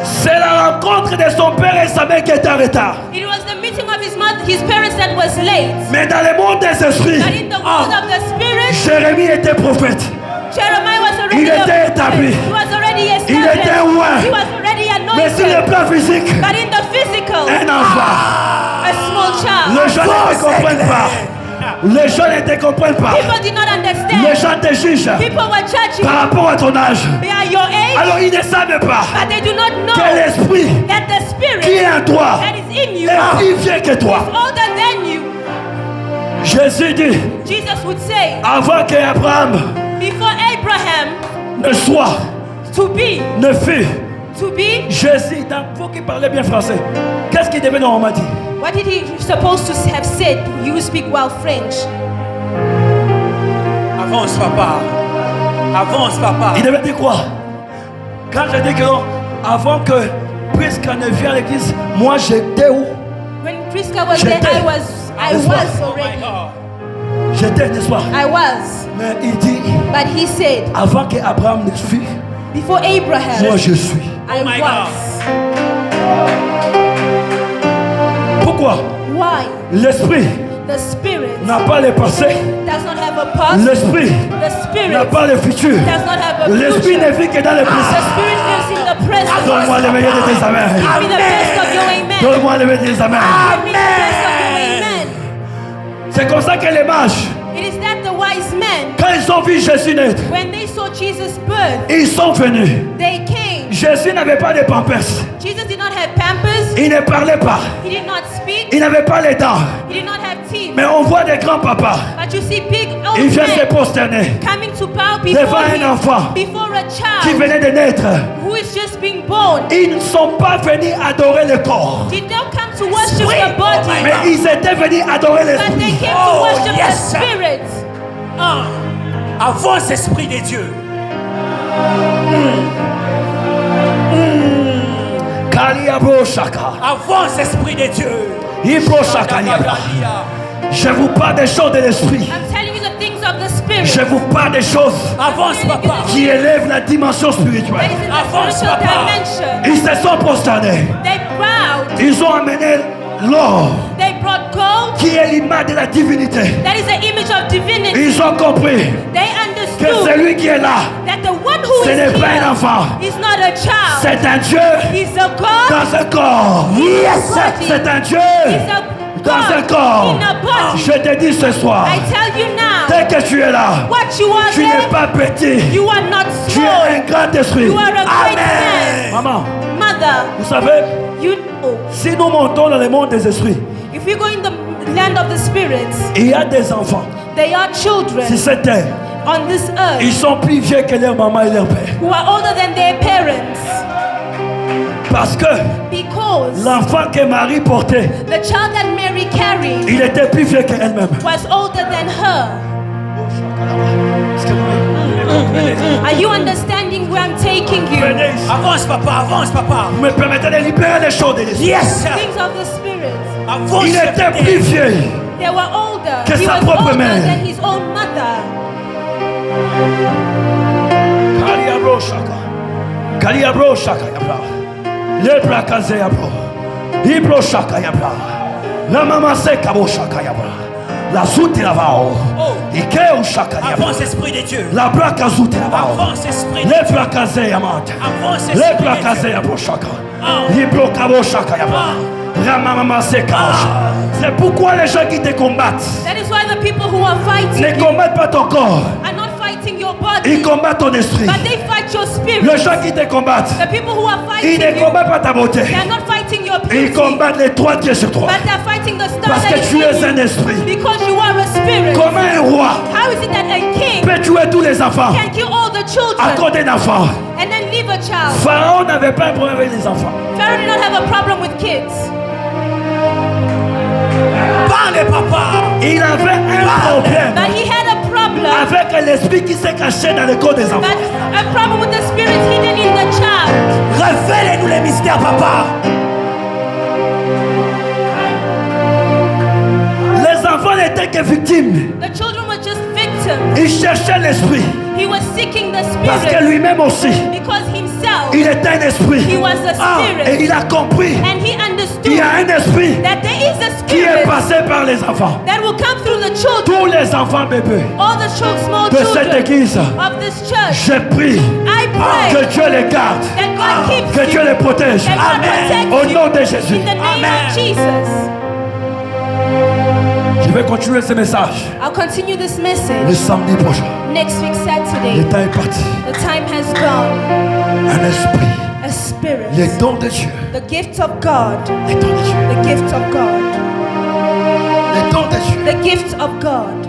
C'est la rencontre de son père et sa mère qui était en retard. It was the meeting of his parents that was late. Mais dans le monde des esprits, But in the world of the spirit, Jérémie était prophète. Jeremiah was already Il était a établi. He was already established. Il était loin. He was already Mais sur le anointed. plan physique, But in the physical, un enfant. a small child. Les gens ne te comprennent pas. Les gens ne te comprennent pas. People did not Les understand. gens te jugent People were judging par rapport à ton âge. by your age, Alors ils ne savent pas but they do not que know l'esprit that the spirit qui est en toi that is in you est plus vieux que is toi. older than you. Jésus dit, Jesus would say, avant qu'Abraham before Abraham ne soit, to be, ne fut, Jésus, dans vous qui parlez bien français, qu'est-ce qu'il devait normalement dire? what did he supposed to have said? You speak well French. Avance, papa. Avance, papa. Il devait dire quoi? Quand je dis que non, avant que Prisca ne vienne à l'église, moi j'étais où? When Priska was there, J'étais. I was N'est-ce pas? Oh my already. God. J'étais, n'est-ce pas? I was. Mais il dit, But he said, avant qu'Abraham ne fût, before Abraham, moi je suis. I Oh my was. Pourquoi? Why? L'esprit The spirit n'a pas le passé, does not have a past. l'esprit The spirit n'a pas le futur. does not have a L'esprit future. ne vit que dans le The présent. spirit lives in the present. Donne-moi le meilleur de tes amens. Give me the best of your amen. Donne-moi le meilleur de tes amens. Give me the best of your amen. C'est comme ça que les mages, It is that the wise men, quand ils ont vu Jésus naître, when they saw Jesus' birth, ils sont venus. they came. Jésus n'avait pas de pampers. Jesus did not have pampers. Il ne parlait pas. He did not speak. Il n'avait pas les dents. He did not have teeth. Mais on voit des grands-papas. But you see big old Ils viennent se men prosterner coming to bow devant before un him, enfant before a qui child venait de naître. who is just being born. Ils ne sont pas venus adorer le corps, Did not come to worship the body, mais ils étaient venus adorer but they l'esprit. came Oh, to worship yes. the spirit. Avance, esprit de Dieu. Kaliabo Shaka. Avance, esprit de Dieu. Ibro Shaka Liaba. Je vous parle des choses de l'esprit. I'm telling you the things of the spirit. Je vous parle des choses Avance, papa. qui élèvent la dimension That spirituelle. is in the Avance, spiritual papa. dimension. Ils se sont prosternés. They bowed. Ils ont amené l'or They brought gold. qui est l'image de la divinité. That is the image of divinity. Ils ont compris They que understood celui qui est là, that the one who ce is n'est pas un here enfant. is not a child. C'est un Dieu He's a God. dans un corps. body. C'est un Dieu He's a dans un God corps. in a body. Je te dis ce soir, I tell you now, dès que tu es là, what you are tu n'es there, pas petit. you are not Tu es small. un grand esprit. You are a great man. Maman, mother. Vous savez, You know, si nous montons dans le monde des esprits, if we go in the land of the spirits, il y a des enfants they are children sur cette terre. on this earth Ils sont plus vieux que leur maman et leur père. who are older than their parents. Parce que Because l'enfant que Marie portait, the child that Mary carried il était plus vieux qu'elle-même. was older than her. Are you understanding where I'm taking you? Venez ici. Avance, papa, avance, papa. Vous me permettez de libérer les choses de l'esprit. Yes. Things of the spirit. Avance. Il était plus vieux. They were older. Que He sa was propre older mère. than his own mother. Kaliabro shaka. Kaliabro shaka yabra. Lebra kaze yabro. Ibro shaka yabra. La mama se kabo shaka yabra. La soute lavao. Ikeo shaka yabra. Avance, esprit de Dieu. La braca zoute lavao. Avance, esprit de Le brakaze yamante. Avance, Le esprit de brakaze Dieu. yabro shaka. Ibro kabo shaka yabra. Ramama se kabosh. C'est pourquoi les gens qui te combattent That is why the people who are fighting ne you combattent pas ton corps. are not fighting your body, Ils combattent ton esprit. but they fight your spirit. Les gens qui te combattent, The people who are ils fighting ne you, combattent pas ta beauté. they are not fighting your Ils beauty, combattent les trois dieux sur toi. but they are fighting the star Parce that que is tu es in un you. esprit. Because you are a spirit. Comme un roi How is it that a king peut tuer tous les enfants can kill all the à children cause d'un enfant? and then leave a child? Pharaon n'avait pas un problème avec les enfants. Pharaoh did not have a problem with kids, Parle, papa. Il avait un problème but he had a problem. avec l'esprit qui s'est caché dans le corps des enfants. But a problem with the spirit hidden in the child. Révèle-nous les mystères, papa. Les enfants n'étaient que victimes. The children were just victims. Il cherchait l'esprit. He was seeking the Parce que spirit lui-même aussi, because himself, il était un esprit. he was a Et spirit. il a compris And he qu'il y understood a un esprit that there is a qui est spirit passé par les enfants. that will come through the children, Tous les enfants bébés all the small de cette children église, of this church. je prie I que pray Dieu les garde, that God keeps que Dieu you, les protège. that God Amen. Au protects nom you de Jésus. in the name Amen. of Jesus. Je vais continuer ce message I'll continue this le message samedi prochain. next week, Le Saturday. temps est parti. The time has gone. Un esprit, A spirit, les dons de Dieu, the gifts of God, les dons de Dieu, the gifts of God, les dons de Dieu. the gifts of God.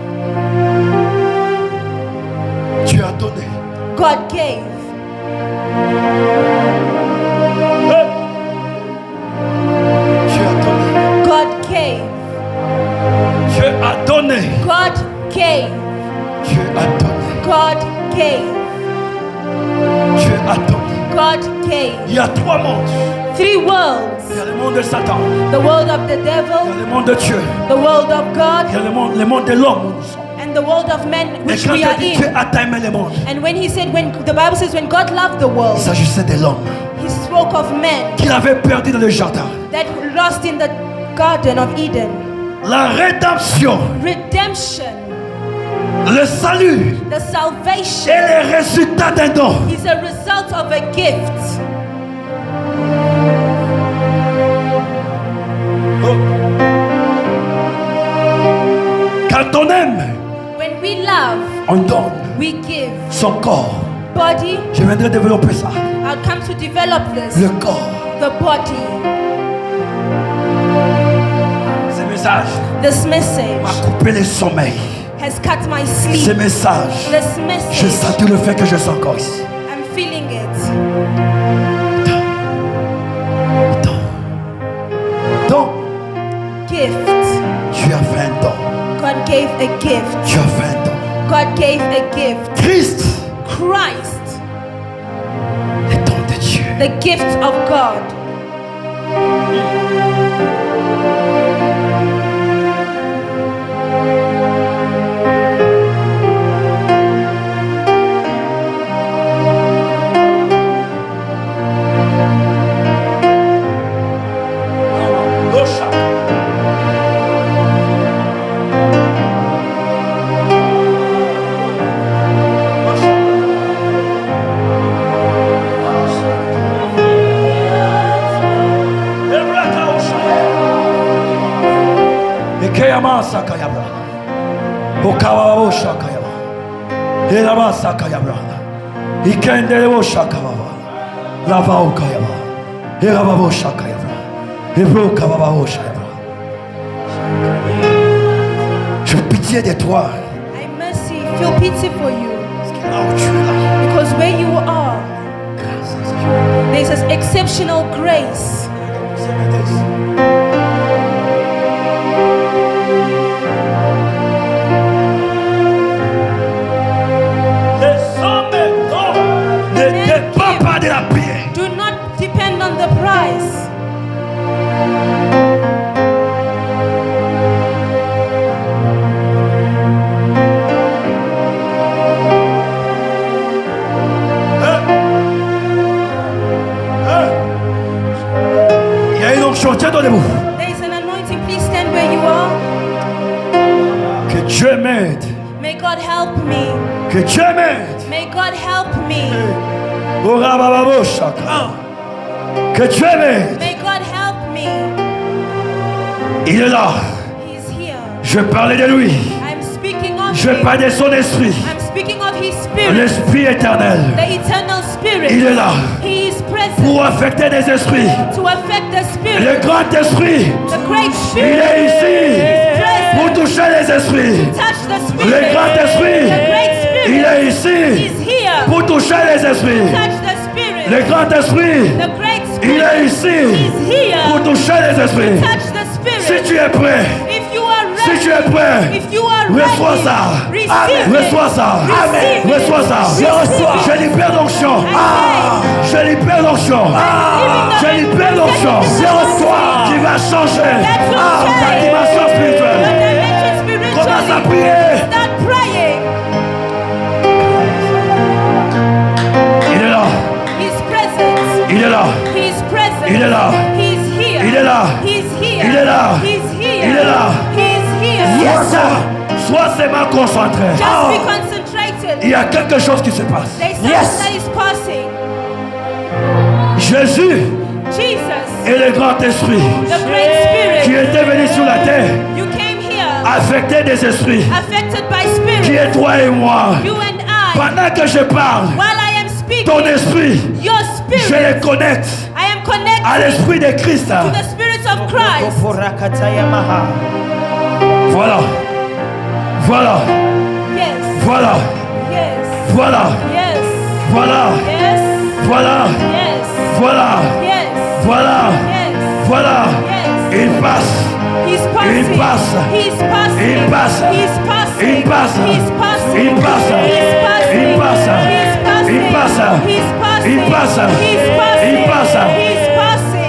Dieu a donné. God gave. Dieu a donné. God gave. Dieu a donné. God gave. Dieu a donné. God gave. Dieu a donné. God gave. Il y a trois mondes. 3 worlds. Il y a le monde de Satan, The world of the il y a devil, le monde de Dieu, the world of God, il y a le monde de l'homme où nous sommes. and the world of men Et which quand we il are dit Dieu in. a aimé le monde, And when he said, when the Bible says, when God loved the il world, s'agissait de l'homme he spoke of men qu'il avait perdu dans le jardin. that lost in the Garden of Eden. La rédemption, Redemption, le salut the salvation, est le résultat d'un don. is a result of a gift. Quand on aime, When we love, on donne we give. son corps. Body, Je viendrai développer ça. I'll come to develop this. Le corps. The body. Ce message This m'a message coupé le sommeil. has cut my Ce sleep. message, This je message, sens le fait que je suis encore ici. I'm feeling it. Donc, Gift. tu as fait un don. God gave a gift. Tu as fait un don. God gave a gift. Christ, Christ, le don de Dieu. the gift of God. Sakayabra. Okawa Shakayaba. Elaba Sakayabra. Ikendele Shakababa. Lava Okayaba. J'ai pitié de toi. I mercy, feel pity for you. Là où tu es là. Because where you are, there's an exceptional grace. Les hommes ne dépendent pas de la pierre. Do not depend on the price. Il y a une onction, tiens-toi debout. There is an anointing. Please stand where you are. Que Dieu m'aide. May God help me. Que Dieu m'aide. May God help me. Que Dieu m'aide. May God help me. Il est là. He's here. Je parlais de lui. I'm speaking of Je him. parlais de son esprit. I'm speaking of his spirit. L'esprit éternel. The eternal spirit. Il est là. He is present Pour affecter des esprits. to affect the spirit. Le grand esprit. The great Il spirit est ici. is present Pour toucher les esprits. to touch the spirit. Le grand esprit. The great spirit Il est ici. is here Pour toucher les to esprits. touch the spirit. Le grand esprit. The great Il spirit est ici. is here Pour toucher les esprits. to touch the spirit. Si tu es prêt. If you are Si ready, tu es prêt. if you are Reçois ready, ça. receive it. Reçois ça. Receive it. Reçois ça. Receive it. Je libère l'onction. I Je libère l'onction. Je libère l'onction. Qui va changer That will ta change dimension your spirituelle. dimension Commence à spiritually. prier. Start praying. Il est là. He's present. Il est là. He's present. Il est là. He's here. Il est là. He's here. Il est là. He's here. Il est là. He's here. Sois seulement concentré. Just be concentrated. Il y a quelque chose qui se passe. There's something that is passing. Jésus Jesus, est le grand esprit the great qui spirit. était venu sur la terre You came here affecté des esprits affected by qui spirit. est toi et moi. You and I. Pendant que je parle, While I am speaking, ton esprit, your je spirit, le connecte I am connected à l'esprit de Christ. to the spirit of Christ. Voilà. Voilà. Yes. Voilà. Yes. Voilà. Yes. Voilà. Yes. Voilà. Yes. Voilà. Yes. Voilà. Yes. Voilà. Yes. Il passe. He's passing. Il passe. He's passing. Il passe. He's passing. Il passe. He's passing. Il passe. He's passing. Il passe. He's passing. Il passe. He's passing. Il passe. He's passing. Il passe. He's passing.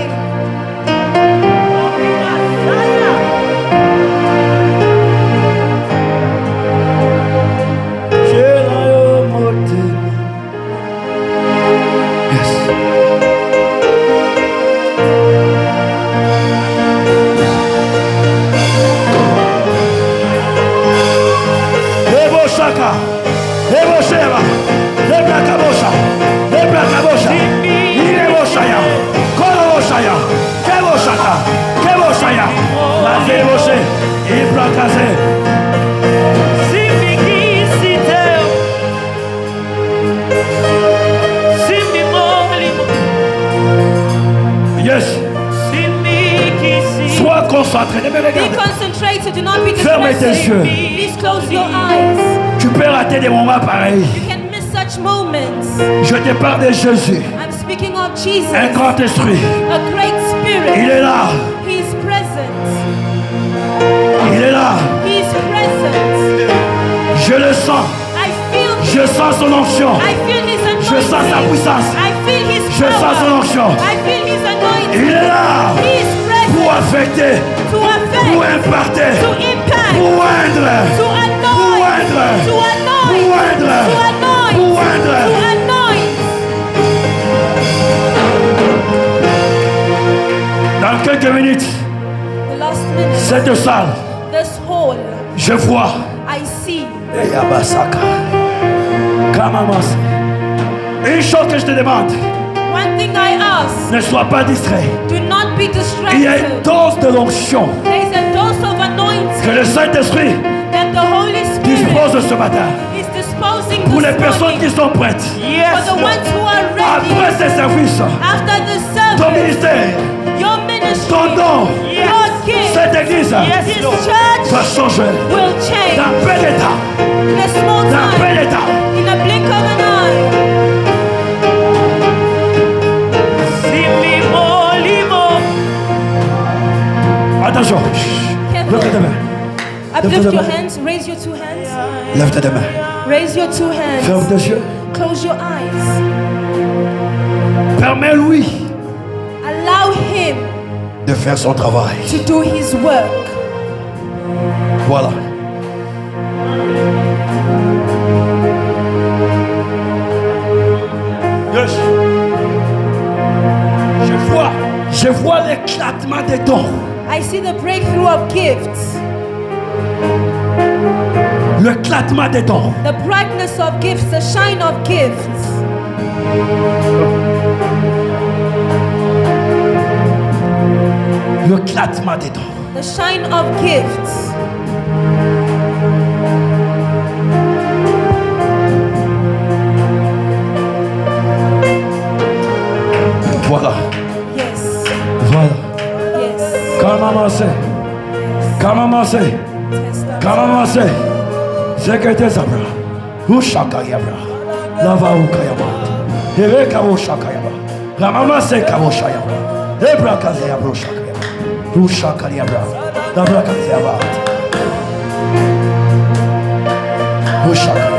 Yes. Sois concentré. Ne me Be regarde. concentrated. Do not be Ferme tes distracted. yeux. Please close your eyes. Tu peux rater des moments pareils. You can miss such moments. Je te parle de Jésus, I'm speaking of Jesus, un grand esprit. a great spirit. Il est là. He's present. Il est là. He's present. Je le sens. I feel Je sens son onction. I feel his anointing. Je sens sa puissance. I feel his Je power. sens son onction. I feel his anointing. Il est là He's pour present affecter, to affect, pour imparter, to impact, pour oindre, to anoint, oindre, to anoint, pour oindre, to anoint, pour oindre. to anoint. Dans quelques minutes, The last minute, cette salle, this hall, je vois. I see. Une chose que je te demande, One thing I ask, ne sois pas distrait. do not be Il y a une distracted. dose de l'onction There is a dose of que anointing le Saint-Esprit that the Holy Spirit dispose ce matin. is disposing Pour les this personnes qui morning. sont prêtes. For the ones who are Après ready. ces services, After the ton service. ministère, Your ministry. ton don, Your gift. cette église This church va changer. will change. Dans peu d'état. In a small Dans peu time. d'état. In a blink of an eye. Attention. Lève tes deux mains. Uplift your hands. Raise your two hands. Lève tes deux mains. Raise your two Ferme hands. tes yeux. Close your eyes. Permets-lui Allow him de faire son travail. to do his work. Voilà. Yes. Je vois l'éclatement des dons. I see the breakthrough of gifts. L'éclatement des dons. The brightness of gifts. The shine of gifts. L'éclatement des dons. The shine of gifts. Voilà. Yes. Voilà. Yes. Comment c'est? Comment c'est? Test that. Comment c'est? C'est que t'es abra. Ushaka yabra. Lava ukayama. Ereka ushaka yabra. La maman c'est kabosha yabra. Ebra kaze yabra ushaka yabra. Ushaka yabra. Labra kaze yabra. Ushaka.